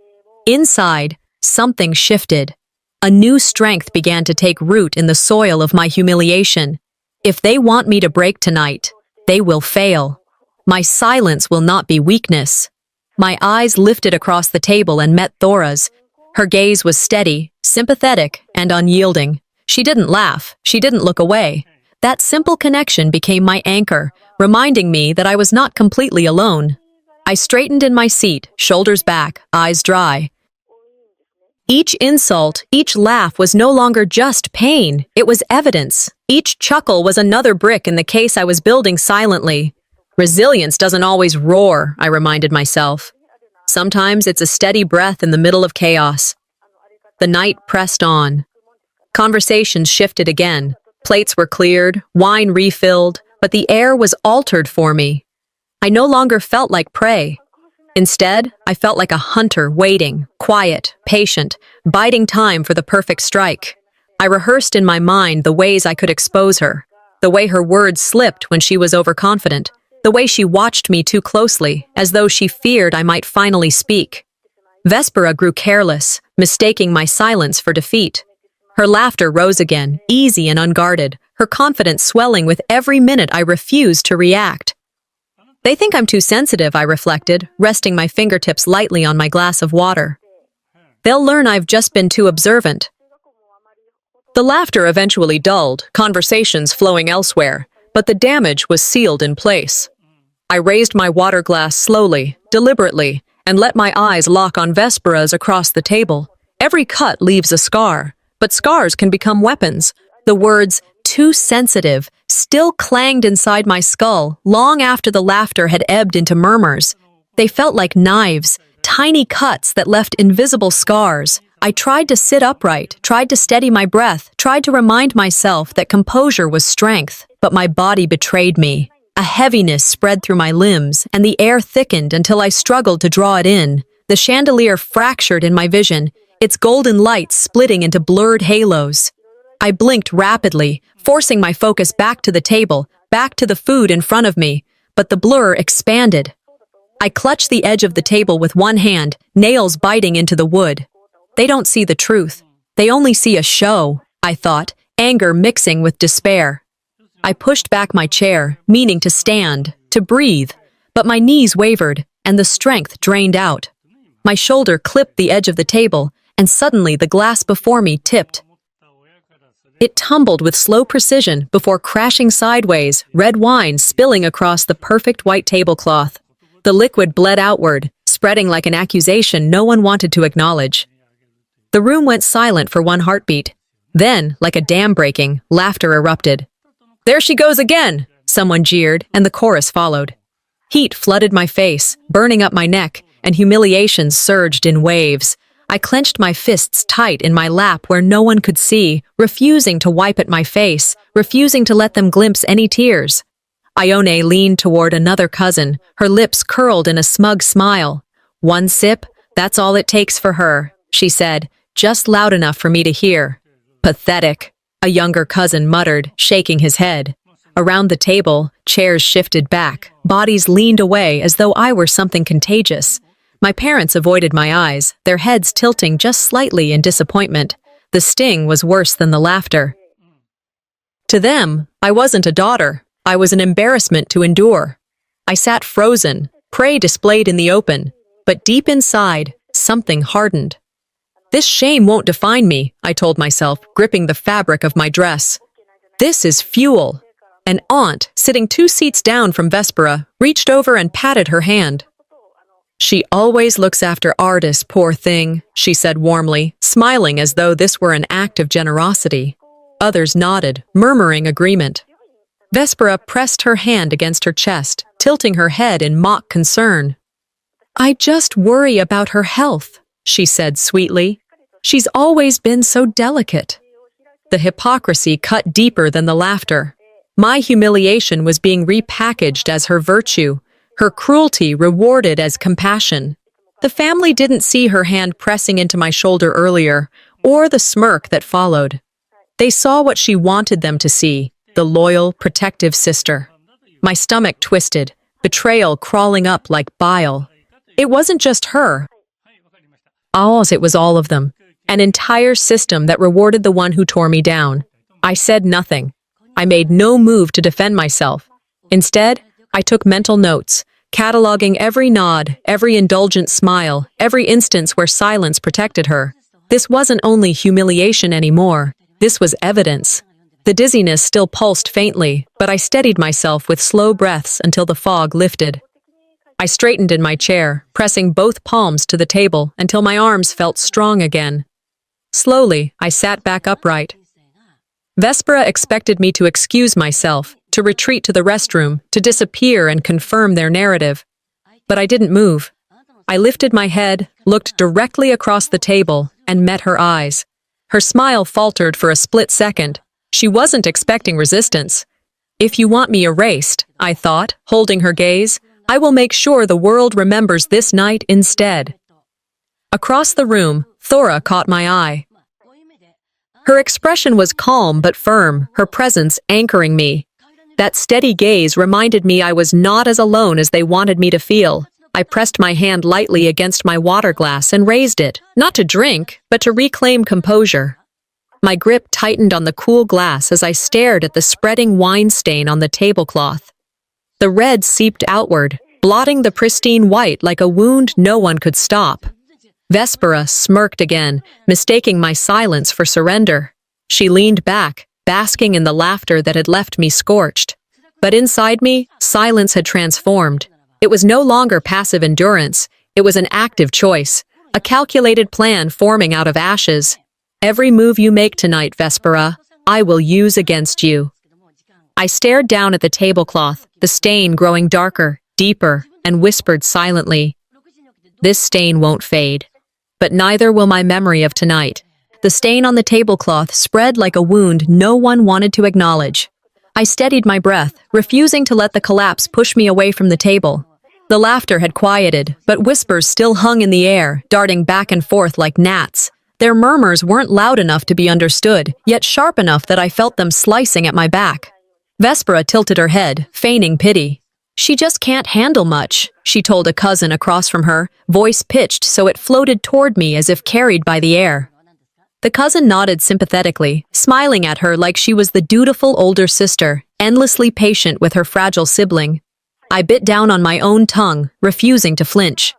Inside, something shifted. A new strength began to take root in the soil of my humiliation. If they want me to break tonight, they will fail. My silence will not be weakness. My eyes lifted across the table and met Thora's. Her gaze was steady, sympathetic, and unyielding. She didn't laugh. She didn't look away. That simple connection became my anchor, reminding me that I was not completely alone. I straightened in my seat, shoulders back, eyes dry. Each insult, each laugh was no longer just pain, it was evidence. Each chuckle was another brick in the case I was building silently. Resilience doesn't always roar, I reminded myself. Sometimes it's a steady breath in the middle of chaos. The night pressed on. Conversations shifted again. Plates were cleared, wine refilled, but the air was altered for me. I no longer felt like prey. Instead, I felt like a hunter waiting, quiet, patient, biding time for the perfect strike. I rehearsed in my mind the ways I could expose her, the way her words slipped when she was overconfident, the way she watched me too closely, as though she feared I might finally speak. Vespera grew careless, mistaking my silence for defeat. Her laughter rose again, easy and unguarded, her confidence swelling with every minute I refused to react. They think I'm too sensitive, I reflected, resting my fingertips lightly on my glass of water. They'll learn I've just been too observant. The laughter eventually dulled, conversations flowing elsewhere, but the damage was sealed in place. I raised my water glass slowly, deliberately, and let my eyes lock on Vespera's across the table. Every cut leaves a scar, but scars can become weapons. The words, "too sensitive," still clanged inside my skull long after the laughter had ebbed into murmurs. They felt like knives, tiny cuts that left invisible scars. I tried to sit upright, tried to steady my breath, tried to remind myself that composure was strength, but my body betrayed me. A heaviness spread through my limbs, and the air thickened until I struggled to draw it in. The chandelier fractured in my vision, its golden light splitting into blurred halos. I blinked rapidly, forcing my focus back to the table, back to the food in front of me, but the blur expanded. I clutched the edge of the table with one hand, nails biting into the wood. They don't see the truth. They only see a show, I thought, anger mixing with despair. I pushed back my chair, meaning to stand, to breathe, but my knees wavered, and the strength drained out. My shoulder clipped the edge of the table, and suddenly the glass before me tipped. It tumbled with slow precision before crashing sideways, red wine spilling across the perfect white tablecloth. The liquid bled outward, spreading like an accusation no one wanted to acknowledge. The room went silent for one heartbeat. Then, like a dam breaking, laughter erupted. "There she goes again!" someone jeered, and the chorus followed. Heat flooded my face, burning up my neck, and humiliation surged in waves. I clenched my fists tight in my lap where no one could see, refusing to wipe at my face, refusing to let them glimpse any tears. Ione leaned toward another cousin, her lips curled in a smug smile. "One sip, that's all it takes for her," she said, just loud enough for me to hear. "Pathetic," a younger cousin muttered, shaking his head. Around the table, chairs shifted back, bodies leaned away as though I were something contagious. My parents avoided my eyes, their heads tilting just slightly in disappointment. The sting was worse than the laughter. To them, I wasn't a daughter. I was an embarrassment to endure. I sat frozen, prey displayed in the open, but deep inside, something hardened. "This shame won't define me," I told myself, gripping the fabric of my dress. "This is fuel." An aunt, sitting 2 seats down from Vespera, reached over and patted her hand. "She always looks after artists, poor thing," she said warmly, smiling as though this were an act of generosity. Others nodded, murmuring agreement. Vespera pressed her hand against her chest, tilting her head in mock concern. "I just worry about her health," she said sweetly. "She's always been so delicate." The hypocrisy cut deeper than the laughter. My humiliation was being repackaged as her virtue, her cruelty rewarded as compassion. The family didn't see her hand pressing into my shoulder earlier, or the smirk that followed. They saw what she wanted them to see, the loyal, protective sister. My stomach twisted, betrayal crawling up like bile. It wasn't just her. It was all of them. An entire system that rewarded the one who tore me down. I said nothing. I made no move to defend myself. Instead, I took mental notes, cataloging every nod, every indulgent smile, every instance where silence protected her. This wasn't only humiliation anymore. This was evidence. The dizziness still pulsed faintly, but I steadied myself with slow breaths until the fog lifted. I straightened in my chair, pressing both palms to the table until my arms felt strong again. Slowly, I sat back upright. Vespera expected me to excuse myself, to retreat to the restroom, to disappear and confirm their narrative. But I didn't move. I lifted my head, looked directly across the table, and met her eyes. Her smile faltered for a split second. She wasn't expecting resistance. If you want me erased, I thought, holding her gaze, I will make sure the world remembers this night instead. Across the room, Thora caught my eye. Her expression was calm but firm, her presence anchoring me. That steady gaze reminded me I was not as alone as they wanted me to feel. I pressed my hand lightly against my water glass and raised it, not to drink, but to reclaim composure. My grip tightened on the cool glass as I stared at the spreading wine stain on the tablecloth. The red seeped outward, blotting the pristine white like a wound no one could stop. Vespera smirked again, mistaking my silence for surrender. She leaned back, basking in the laughter that had left me scorched. But inside me, silence had transformed. It was no longer passive endurance, it was an active choice, a calculated plan forming out of ashes. Every move you make tonight, Vespera, I will use against you. I stared down at the tablecloth, the stain growing darker, deeper, and whispered silently, "This stain won't fade. But neither will my memory of tonight." The stain on the tablecloth spread like a wound no one wanted to acknowledge. I steadied my breath, refusing to let the collapse push me away from the table. The laughter had quieted, but whispers still hung in the air, darting back and forth like gnats. Their murmurs weren't loud enough to be understood, yet sharp enough that I felt them slicing at my back. Vespera tilted her head, feigning pity. "She just can't handle much," she told a cousin across from her, voice pitched so it floated toward me as if carried by the air. The cousin nodded sympathetically, smiling at her like she was the dutiful older sister, endlessly patient with her fragile sibling. I bit down on my own tongue, refusing to flinch.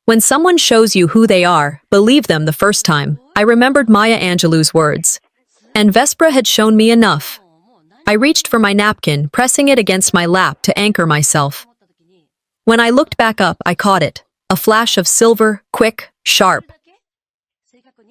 When someone shows you who they are, believe them the first time. I remembered Maya Angelou's words. And Vespera had shown me enough. I reached for my napkin, pressing it against my lap to anchor myself. When I looked back up, I caught it. A flash of silver, quick, sharp.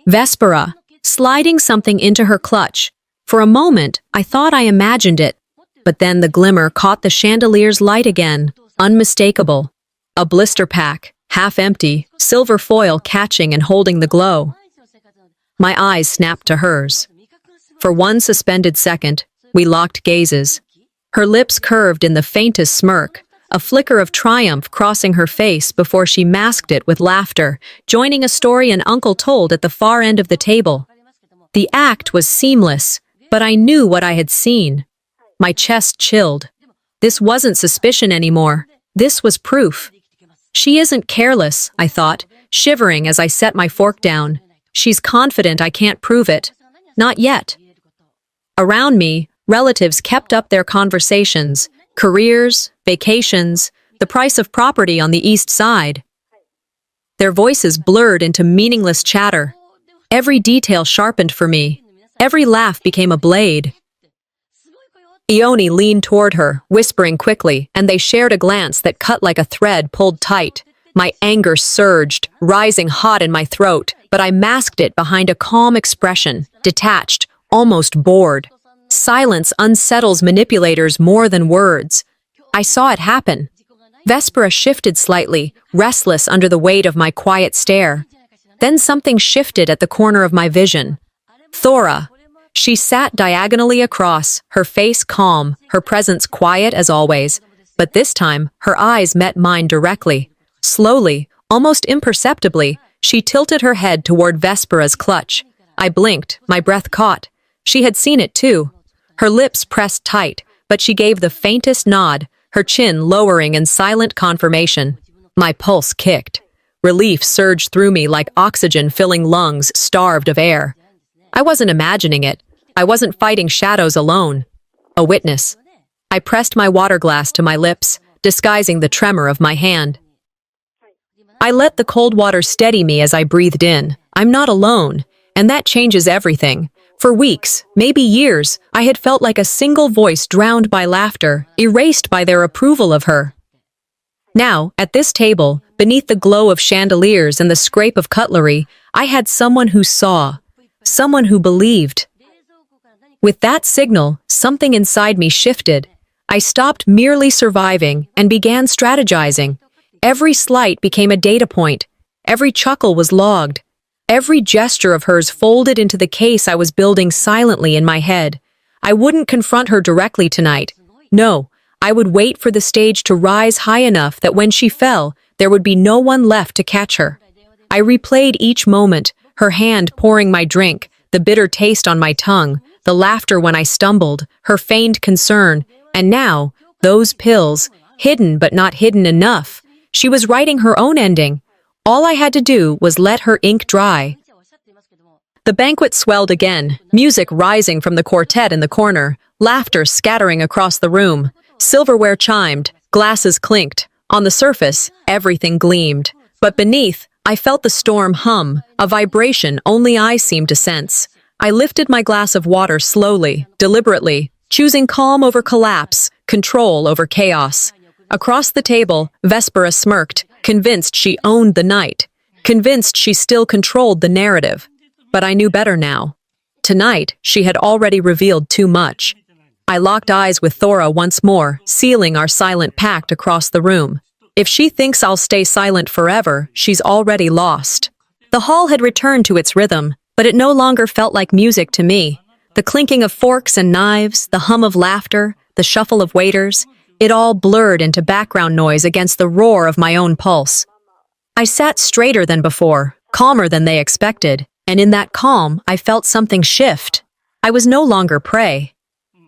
Vespera, sliding something into her clutch. For a moment, I thought I imagined it. But then the glimmer caught the chandelier's light again, unmistakable. A blister pack, half empty, silver foil catching and holding the glow. My eyes snapped to hers. For one suspended second, we locked gazes. Her lips curved in the faintest smirk, a flicker of triumph crossing her face before she masked it with laughter, joining a story an uncle told at the far end of the table. The act was seamless, but I knew what I had seen. My chest chilled. This wasn't suspicion anymore. This was proof. She isn't careless, I thought, shivering as I set my fork down. She's confident I can't prove it. Not yet. Around me, relatives kept up their conversations, careers, vacations, the price of property on the east side. Their voices blurred into meaningless chatter. Every detail sharpened for me. Every laugh became a blade. Ione leaned toward her, whispering quickly, and they shared a glance that cut like a thread pulled tight. My anger surged, rising hot in my throat, but I masked it behind a calm expression, detached, almost bored. Silence unsettles manipulators more than words. I saw it happen. Vespera shifted slightly, restless under the weight of my quiet stare. Then something shifted at the corner of my vision. Thora. She sat diagonally across, her face calm, her presence quiet as always, but this time her eyes met mine directly. Slowly, almost imperceptibly, she tilted her head toward Vespera's clutch. I blinked, my breath caught. She had seen it too. Her lips pressed tight, but she gave the faintest nod, her chin lowering in silent confirmation. My pulse kicked. Relief surged through me like oxygen filling lungs starved of air. I wasn't imagining it. I wasn't fighting shadows alone. A witness. I pressed my water glass to my lips, disguising the tremor of my hand. I let the cold water steady me as I breathed in. I'm not alone, and that changes everything. For weeks, maybe years, I had felt like a single voice drowned by laughter, erased by their approval of her. Now, at this table, beneath the glow of chandeliers and the scrape of cutlery, I had someone who saw, someone who believed. With that signal, something inside me shifted. I stopped merely surviving and began strategizing. Every slight became a data point. Every chuckle was logged. Every gesture of hers folded into the case I was building silently in my head. I wouldn't confront her directly tonight. No, I would wait for the stage to rise high enough that when she fell, there would be no one left to catch her. I replayed each moment, her hand pouring my drink, the bitter taste on my tongue, the laughter when I stumbled, her feigned concern, and now, those pills, hidden but not hidden enough. She was writing her own ending. All I had to do was let her ink dry. The banquet swelled again, music rising from the quartet in the corner, laughter scattering across the room. Silverware chimed, glasses clinked. On the surface, everything gleamed. But beneath, I felt the storm hum, a vibration only I seemed to sense. I lifted my glass of water slowly, deliberately, choosing calm over collapse, control over chaos. Across the table, Vespera smirked, convinced she owned the night, convinced she still controlled the narrative. But I knew better now. Tonight, she had already revealed too much. I locked eyes with Thora once more, sealing our silent pact across the room. If she thinks I'll stay silent forever, she's already lost. The hall had returned to its rhythm, but it no longer felt like music to me. The clinking of forks and knives, the hum of laughter, the shuffle of waiters, it all blurred into background noise against the roar of my own pulse. I sat straighter than before, calmer than they expected, and in that calm, I felt something shift. I was no longer prey.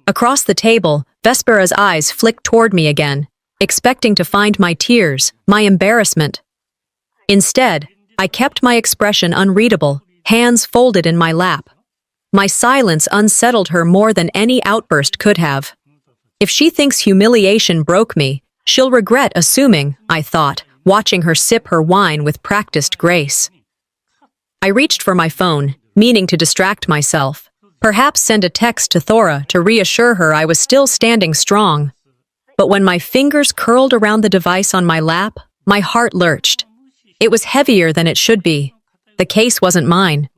Across the table, Vespera's eyes flicked toward me again, expecting to find my tears, my embarrassment. Instead, I kept my expression unreadable, hands folded in my lap. My silence unsettled her more than any outburst could have. If she thinks humiliation broke me, she'll regret assuming, I thought, watching her sip her wine with practiced grace. I reached for my phone, meaning to distract myself. Perhaps send a text to Thora to reassure her I was still standing strong. But when my fingers curled around the device on my lap, my heart lurched. It was heavier than it should be. The case wasn't mine.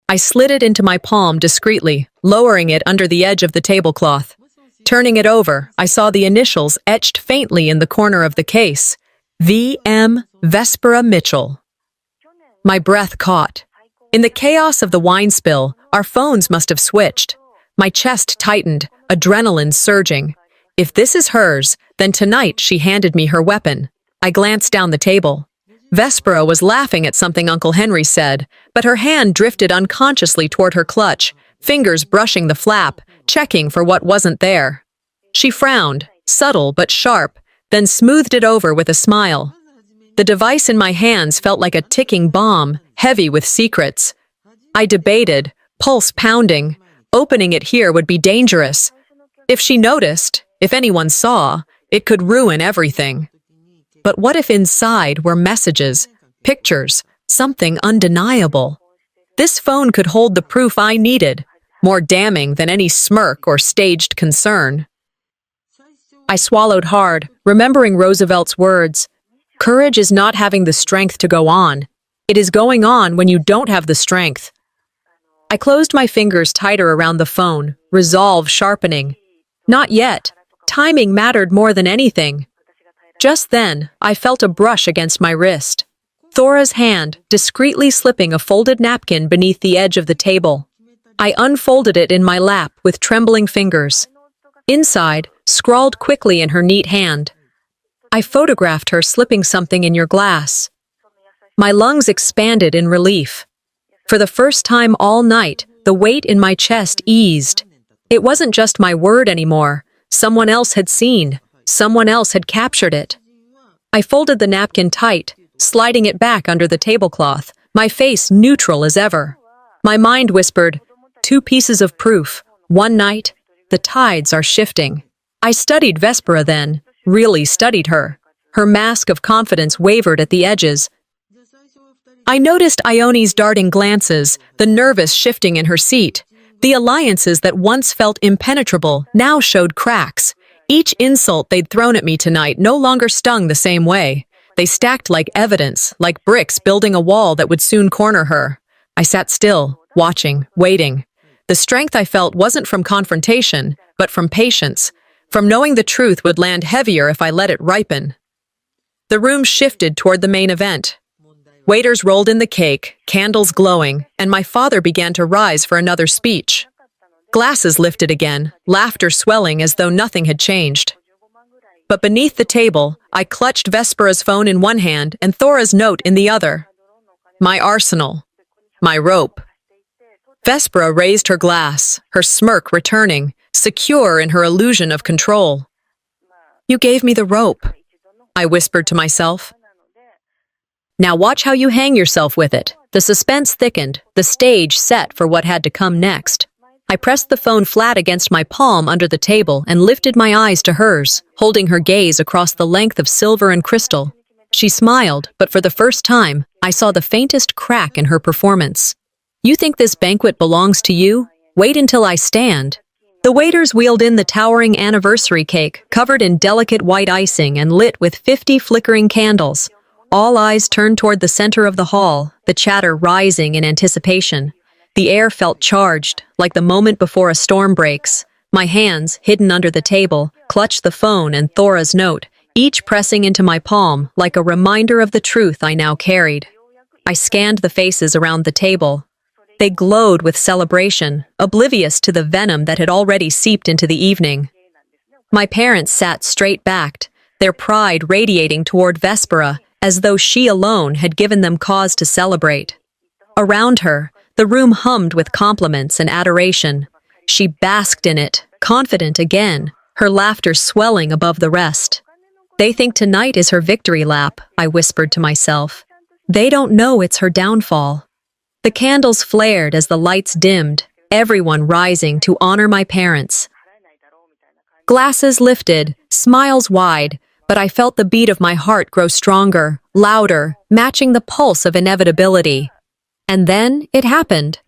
I slid it into my palm discreetly, lowering it under the edge of the tablecloth. Turning it over, I saw the initials etched faintly in the corner of the case. V.M. Vespera Mitchell. My breath caught. In the chaos of the wine spill, our phones must have switched. My chest tightened, adrenaline surging. If this is hers, then tonight she handed me her weapon. I glanced down the table. Vespera was laughing at something Uncle Henry said, but her hand drifted unconsciously toward her clutch, fingers brushing the flap, checking for what wasn't there. She frowned, subtle but sharp, then smoothed it over with a smile. The device in my hands felt like a ticking bomb, heavy with secrets. I debated, pulse pounding. Opening it here would be dangerous. If she noticed, if anyone saw, it could ruin everything. But what if inside were messages, pictures, something undeniable? This phone could hold the proof I needed, more damning than any smirk or staged concern. I swallowed hard, remembering Roosevelt's words. Courage is not having the strength to go on. It is going on when you don't have the strength. I closed my fingers tighter around the phone, resolve sharpening. Not yet. Timing mattered more than anything. Just then, I felt a brush against my wrist. Thora's hand, discreetly slipping a folded napkin beneath the edge of the table. I unfolded it in my lap with trembling fingers. Inside, scrawled quickly in her neat hand, I photographed her slipping something in your glass. My lungs expanded in relief. For the first time all night, the weight in my chest eased. It wasn't just my word anymore. Someone else had seen. Someone else had captured it. I folded the napkin tight, sliding it back under the tablecloth, my face neutral as ever. My mind whispered, 2 pieces of proof, one night, the tides are shifting. I studied Vespera then, really studied her. Her mask of confidence wavered at the edges. I noticed Ione's darting glances, the nervous shifting in her seat. The alliances that once felt impenetrable now showed cracks. Each insult they'd thrown at me tonight no longer stung the same way. They stacked like evidence, like bricks building a wall that would soon corner her. I sat still, watching, waiting. The strength I felt wasn't from confrontation, but from patience, from knowing the truth would land heavier if I let it ripen. The room shifted toward the main event. Waiters rolled in the cake, candles glowing, and my father began to rise for another speech. Glasses lifted again, laughter swelling as though nothing had changed. But beneath the table, I clutched Vespera's phone in one hand and Thora's note in the other. My arsenal. My rope. Vespera raised her glass, her smirk returning, secure in her illusion of control. You gave me the rope, I whispered to myself. Now watch how you hang yourself with it. The suspense thickened, the stage set for what had to come next. I pressed the phone flat against my palm under the table and lifted my eyes to hers, holding her gaze across the length of silver and crystal. She smiled, but for the first time, I saw the faintest crack in her performance. You think this banquet belongs to you? Wait until I stand. The waiters wheeled in the towering anniversary cake, covered in delicate white icing and lit with 50 flickering candles. All eyes turned toward the center of the hall, the chatter rising in anticipation. The air felt charged, like the moment before a storm breaks. My hands, hidden under the table, clutched the phone and Thora's note, each pressing into my palm like a reminder of the truth I now carried. I scanned the faces around the table. They glowed with celebration, oblivious to the venom that had already seeped into the evening. My parents sat straight-backed, their pride radiating toward Vespera, as though she alone had given them cause to celebrate. Around her, the room hummed with compliments and adoration. She basked in it, confident again, her laughter swelling above the rest. They think tonight is her victory lap, I whispered to myself. They don't know it's her downfall. The candles flared as the lights dimmed, everyone rising to honor my parents. Glasses lifted, smiles wide, but I felt the beat of my heart grow stronger, louder, matching the pulse of inevitability. And then it happened.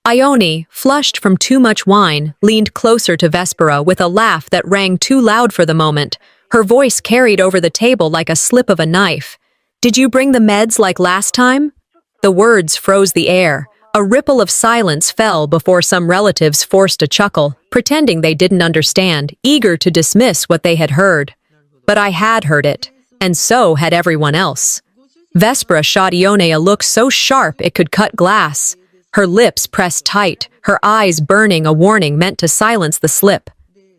Ione, flushed from too much wine, leaned closer to Vespera with a laugh that rang too loud for the moment. Her voice carried over the table like a slip of a knife. Did you bring the meds like last time? The words froze the air. A ripple of silence fell before some relatives forced a chuckle, pretending they didn't understand, eager to dismiss what they had heard. But I had heard it, and so had everyone else. Vespera shot Ione a look so sharp it could cut glass. Her lips pressed tight, her eyes burning a warning meant to silence the slip.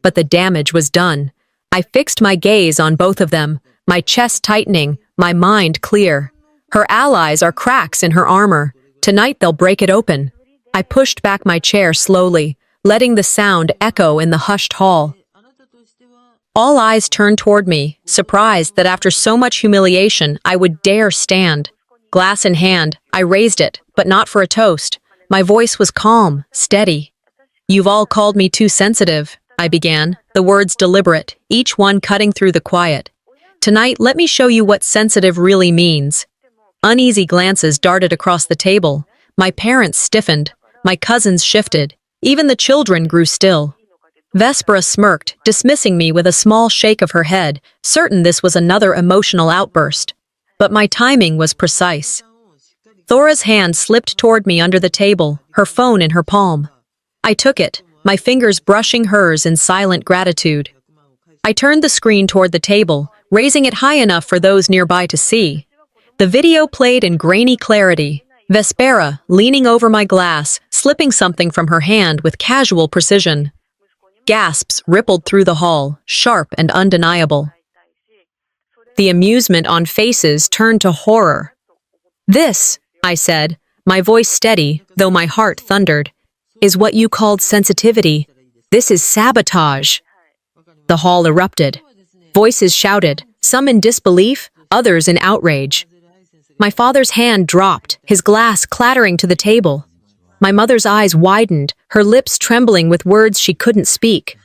But the damage was done. I fixed my gaze on both of them, my chest tightening, my mind clear. Her allies are cracks in her armor. Tonight they'll break it open. I pushed back my chair slowly, letting the sound echo in the hushed hall. All eyes turned toward me, surprised that after so much humiliation, I would dare stand. Glass in hand, I raised it, but not for a toast. My voice was calm, steady. You've all called me too sensitive, I began, the words deliberate, each one cutting through the quiet. Tonight, let me show you what sensitive really means. Uneasy glances darted across the table. My parents stiffened. My cousins shifted. Even the children grew still. Vespera smirked, dismissing me with a small shake of her head, certain this was another emotional outburst. But my timing was precise. Thora's hand slipped toward me under the table, her phone in her palm. I took it, my fingers brushing hers in silent gratitude. I turned the screen toward the table, raising it high enough for those nearby to see. The video played in grainy clarity. Vespera, leaning over my glass, slipping something from her hand with casual precision. Gasps rippled through the hall, sharp and undeniable. The amusement on faces turned to horror. "This," I said, my voice steady, though my heart thundered, "is what you called sensitivity. This is sabotage." The hall erupted. Voices shouted, some in disbelief, others in outrage. My father's hand dropped, his glass clattering to the table. My mother's eyes widened, her lips trembling with words she couldn't speak.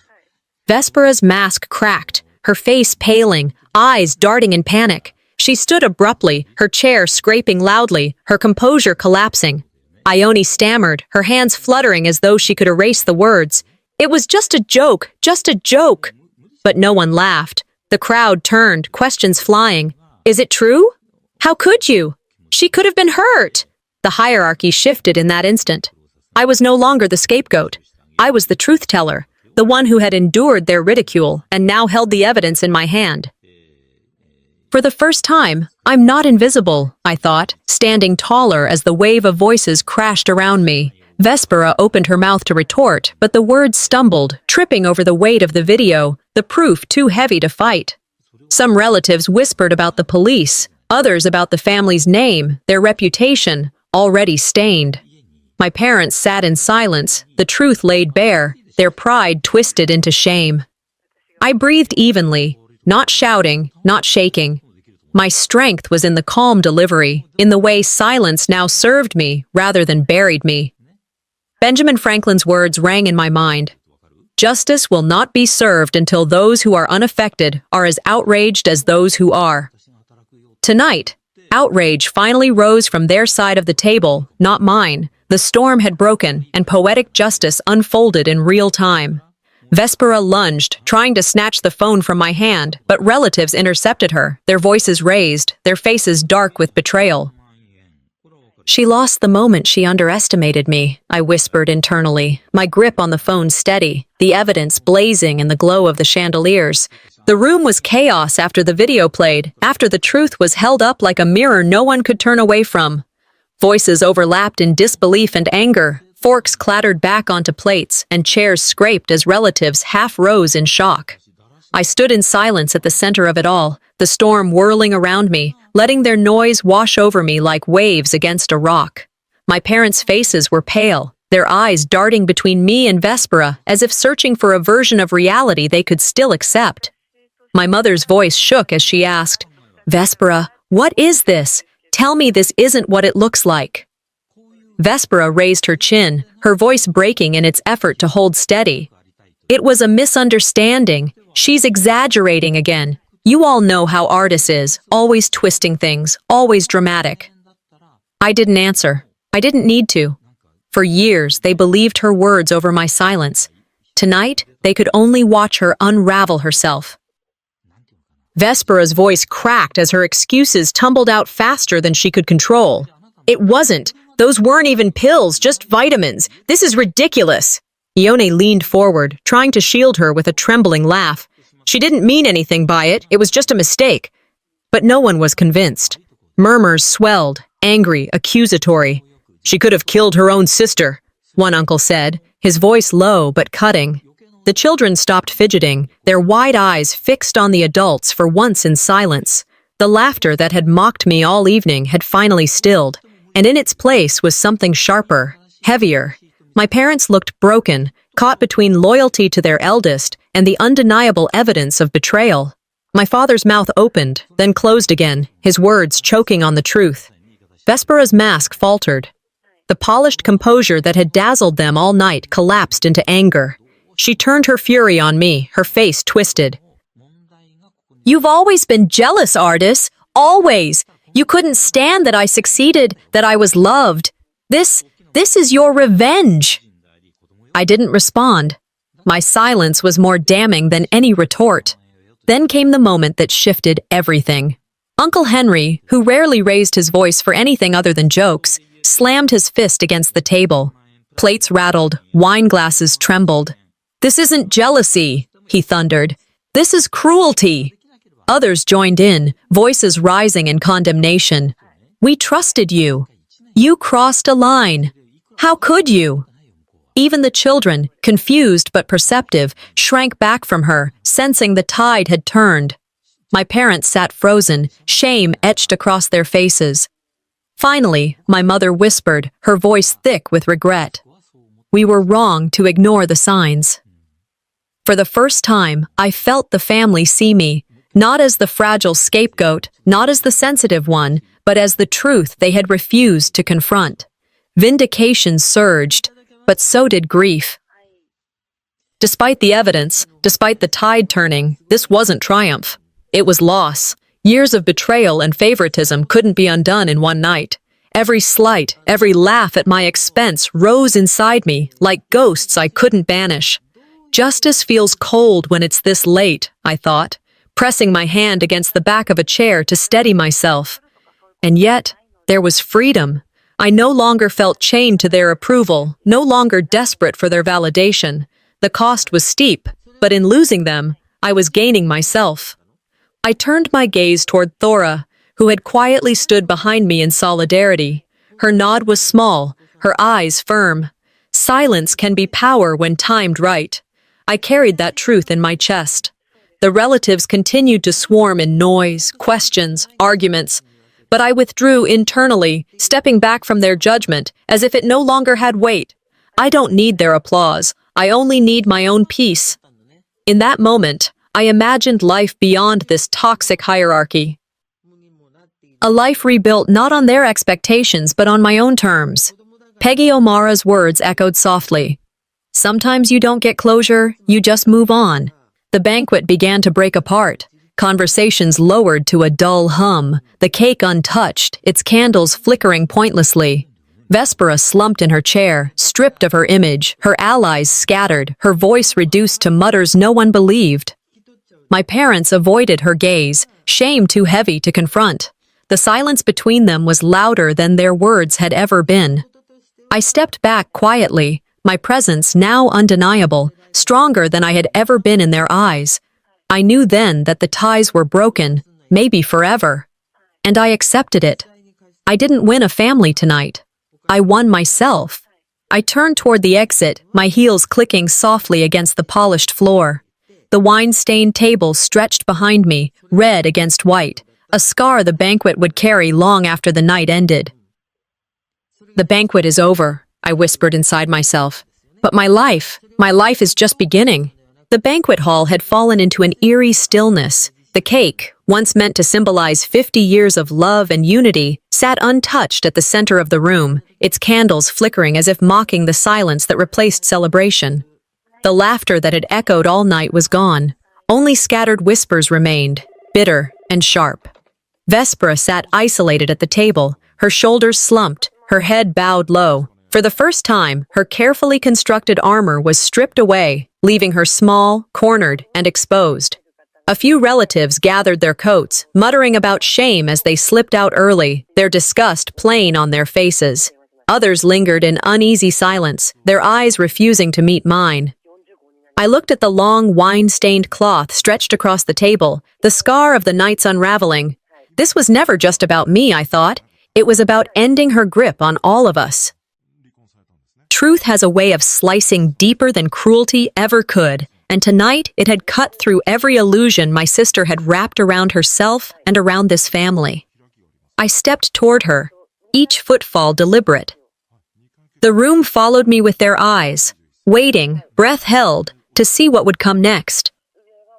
Vespera's mask cracked, her face paling, eyes darting in panic. She stood abruptly, her chair scraping loudly, her composure collapsing. Ione stammered, her hands fluttering as though she could erase the words. "It was just a joke, just a joke." But no one laughed. The crowd turned, questions flying. "Is it true? How could you? She could have been hurt." The hierarchy shifted in that instant. I was no longer the scapegoat. I was the truth-teller, the one who had endured their ridicule and now held the evidence in my hand. For the first time, I'm not invisible, I thought, standing taller as the wave of voices crashed around me. Vespera opened her mouth to retort, but the words stumbled, tripping over the weight of the video, the proof too heavy to fight. Some relatives whispered about the police, others about the family's name, their reputation, already stained. My parents sat in silence, the truth laid bare, their pride twisted into shame. I breathed evenly, not shouting, not shaking. My strength was in the calm delivery, in the way silence now served me rather than buried me. Benjamin Franklin's words rang in my mind. Justice will not be served until those who are unaffected are as outraged as those who are. Tonight, outrage finally rose from their side of the table, not mine. The storm had broken, and poetic justice unfolded in real time. Vespera lunged, trying to snatch the phone from my hand, but relatives intercepted her, their voices raised, their faces dark with betrayal. "She lost the moment she underestimated me," I whispered internally, my grip on the phone steady, the evidence blazing in the glow of the chandeliers. The room was chaos after the video played, after the truth was held up like a mirror no one could turn away from. Voices overlapped in disbelief and anger, forks clattered back onto plates, and chairs scraped as relatives half rose in shock. I stood in silence at the center of it all, the storm whirling around me, letting their noise wash over me like waves against a rock. My parents' faces were pale, their eyes darting between me and Vespera as if searching for a version of reality they could still accept. My mother's voice shook as she asked, "Vespera, what is this? Tell me this isn't what it looks like." Vespera raised her chin, her voice breaking in its effort to hold steady. "It was a misunderstanding. She's exaggerating again. You all know how Artis is, always twisting things, always dramatic." I didn't answer. I didn't need to. For years, they believed her words over my silence. Tonight, they could only watch her unravel herself. Vespera's voice cracked as her excuses tumbled out faster than she could control. "It wasn't. Those weren't even pills, just vitamins. This is ridiculous." Ione leaned forward, trying to shield her with a trembling laugh. "She didn't mean anything by it. It was just a mistake." But no one was convinced. Murmurs swelled, angry, accusatory. "She could have killed her own sister," one uncle said, his voice low but cutting. The children stopped fidgeting, their wide eyes fixed on the adults for once in silence. The laughter that had mocked me all evening had finally stilled, and in its place was something sharper, heavier. My parents looked broken, caught between loyalty to their eldest and the undeniable evidence of betrayal. My father's mouth opened, then closed again, his words choking on the truth. Vespera's mask faltered. The polished composure that had dazzled them all night collapsed into anger. She turned her fury on me, her face twisted. "You've always been jealous, Artis. Always. You couldn't stand that I succeeded, that I was loved. This is your revenge." I didn't respond. My silence was more damning than any retort. Then came the moment that shifted everything. Uncle Henry, who rarely raised his voice for anything other than jokes, slammed his fist against the table. Plates rattled, wine glasses trembled. "This isn't jealousy," he thundered. "This is cruelty." Others joined in, voices rising in condemnation. "We trusted you. You crossed a line. How could you?" Even the children, confused but perceptive, shrank back from her, sensing the tide had turned. My parents sat frozen, shame etched across their faces. Finally, my mother whispered, her voice thick with regret. We were wrong to ignore the signs. For the first time, I felt the family see me, not as the fragile scapegoat, not as the sensitive one, but as the truth they had refused to confront. Vindication surged, but so did grief. Despite the evidence, despite the tide turning, this wasn't triumph. It was loss. Years of betrayal and favoritism couldn't be undone in one night. Every slight, every laugh at my expense rose inside me like ghosts I couldn't banish. Justice feels cold when it's this late, I thought, pressing my hand against the back of a chair to steady myself. And yet, there was freedom. I no longer felt chained to their approval, no longer desperate for their validation. The cost was steep, but in losing them, I was gaining myself. I turned my gaze toward Thora, who had quietly stood behind me in solidarity. Her nod was small, her eyes firm. Silence can be power when timed right. I carried that truth in my chest. The relatives continued to swarm in noise, questions, arguments, but I withdrew internally, stepping back from their judgment as if it no longer had weight. I don't need their applause. I only need my own peace. In that moment, I imagined life beyond this toxic hierarchy. A life rebuilt not on their expectations but on my own terms. Peggy O'Mara's words echoed softly. Sometimes you don't get closure, you just move on. The banquet began to break apart. Conversations lowered to a dull hum, the cake untouched, its candles flickering pointlessly. Vespera slumped in her chair, stripped of her image, her allies scattered, her voice reduced to mutters no one believed. My parents avoided her gaze, shame too heavy to confront. The silence between them was louder than their words had ever been. I stepped back quietly, my presence now undeniable, stronger than I had ever been in their eyes. I knew then that the ties were broken, maybe forever. And I accepted it. I didn't win a family tonight. I won myself. I turned toward the exit, my heels clicking softly against the polished floor. The wine-stained table stretched behind me, red against white, a scar the banquet would carry long after the night ended. The banquet is over, I whispered inside myself. But my life is just beginning. The banquet hall had fallen into an eerie stillness. The cake, once meant to symbolize 50 years of love and unity, sat untouched at the center of the room, its candles flickering as if mocking the silence that replaced celebration. The laughter that had echoed all night was gone. Only scattered whispers remained, bitter and sharp. Vespera sat isolated at the table, her shoulders slumped, her head bowed low. For the first time, her carefully constructed armor was stripped away, leaving her small, cornered, and exposed. A few relatives gathered their coats, muttering about shame as they slipped out early, their disgust plain on their faces. Others lingered in uneasy silence, their eyes refusing to meet mine. I looked at the long, wine-stained cloth stretched across the table, the scar of the night's unraveling. This was never just about me, I thought. It was about ending her grip on all of us. Truth has a way of slicing deeper than cruelty ever could, and tonight it had cut through every illusion my sister had wrapped around herself and around this family. I stepped toward her, each footfall deliberate. The room followed me with their eyes, waiting, breath held, to see what would come next.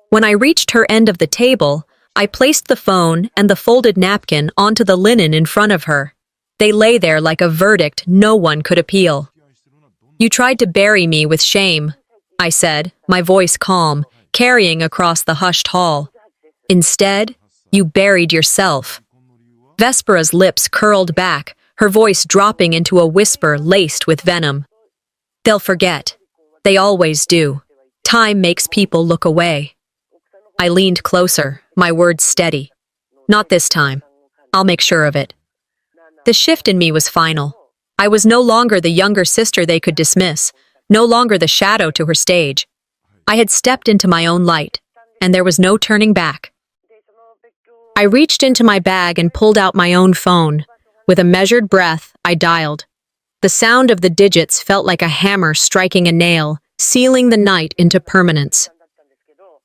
When I reached her end of the table, I placed the phone and the folded napkin onto the linen in front of her. They lay there like a verdict no one could appeal. You tried to bury me with shame, I said, my voice calm, carrying across the hushed hall. Instead, you buried yourself. Vespera's lips curled back, her voice dropping into a whisper laced with venom. They'll forget. They always do. Time makes people look away. I leaned closer, my words steady. Not this time. I'll make sure of it. The shift in me was final. I was no longer the younger sister they could dismiss, no longer the shadow to her stage. I had stepped into my own light, and there was no turning back. I reached into my bag and pulled out my own phone. With a measured breath, I dialed. The sound of the digits felt like a hammer striking a nail, sealing the night into permanence.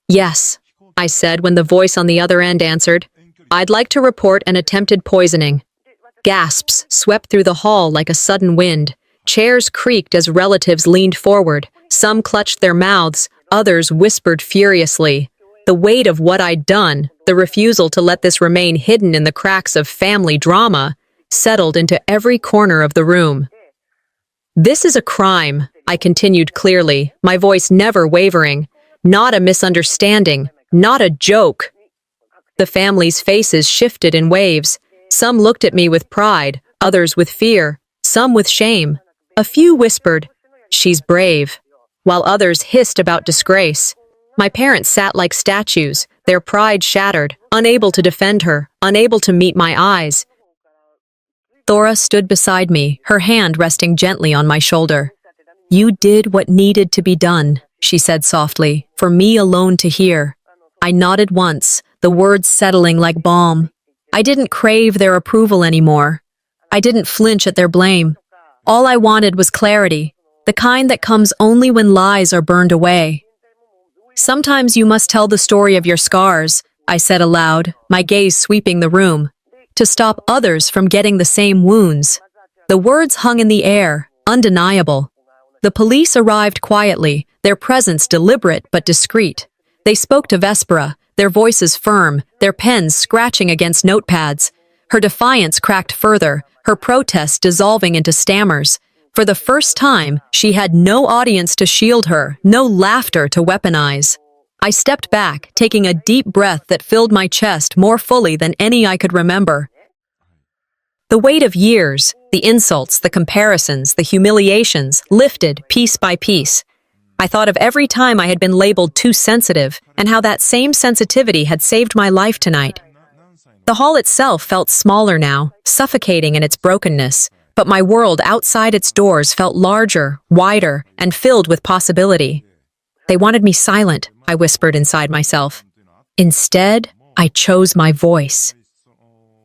Yes, I said when the voice on the other end answered. I'd like to report an attempted poisoning. Gasps swept through the hall like a sudden wind. Chairs creaked as relatives leaned forward. Some clutched their mouths, others whispered furiously. The weight of what I'd done, the refusal to let this remain hidden in the cracks of family drama, settled into every corner of the room. This is a crime, I continued clearly, my voice never wavering. Not a misunderstanding, not a joke. The family's faces shifted in waves. Some looked at me with pride, others with fear, some with shame. A few whispered, "She's brave," while others hissed about disgrace. My parents sat like statues, their pride shattered, unable to defend her, unable to meet my eyes. Thora stood beside me, her hand resting gently on my shoulder. "You did what needed to be done," she said softly, for me alone to hear. I nodded once, the words settling like balm. I didn't crave their approval anymore. I didn't flinch at their blame. All I wanted was clarity, the kind that comes only when lies are burned away. "Sometimes you must tell the story of your scars," I said aloud, my gaze sweeping the room, "to stop others from getting the same wounds." The words hung in the air, undeniable. The police arrived quietly, their presence deliberate but discreet. They spoke to Vespera, their voices firm, their pens scratching against notepads. Her defiance cracked further, her protest dissolving into stammers. For the first time, she had no audience to shield her, no laughter to weaponize. I stepped back, taking a deep breath that filled my chest more fully than any I could remember. The weight of years, the insults, the comparisons, the humiliations, lifted piece by piece. I thought of every time I had been labeled too sensitive, and how that same sensitivity had saved my life tonight. The hall itself felt smaller now, suffocating in its brokenness, but my world outside its doors felt larger, wider, and filled with possibility. "They wanted me silent," I whispered inside myself. Instead, I chose my voice.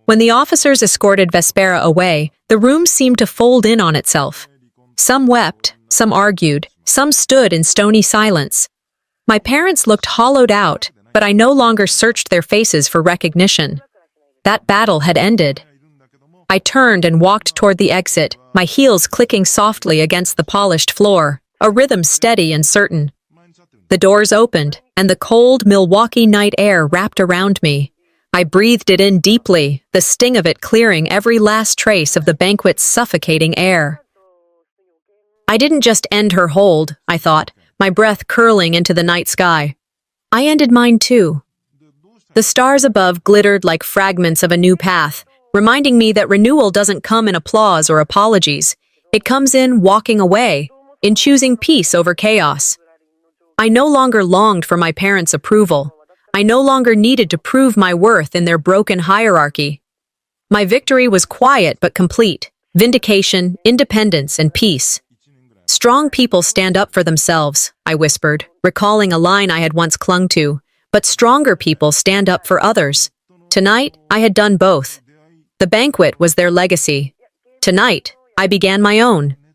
When the officers escorted Vespera away, the room seemed to fold in on itself. Some wept, some argued, some stood in stony silence. My parents looked hollowed out, but I no longer searched their faces for recognition. That battle had ended. I turned and walked toward the exit, my heels clicking softly against the polished floor, a rhythm steady and certain. The doors opened, and the cold Milwaukee night air wrapped around me. I breathed it in deeply, the sting of it clearing every last trace of the banquet's suffocating air. I didn't just end her hold, I thought, my breath curling into the night sky. I ended mine too. The stars above glittered like fragments of a new path, reminding me that renewal doesn't come in applause or apologies. It comes in walking away, in choosing peace over chaos. I no longer longed for my parents' approval. I no longer needed to prove my worth in their broken hierarchy. My victory was quiet but complete. Vindication, independence, and peace. "Strong people stand up for themselves," I whispered, recalling a line I had once clung to. "But stronger people stand up for others." Tonight, I had done both. The banquet was their legacy. Tonight, I began my own.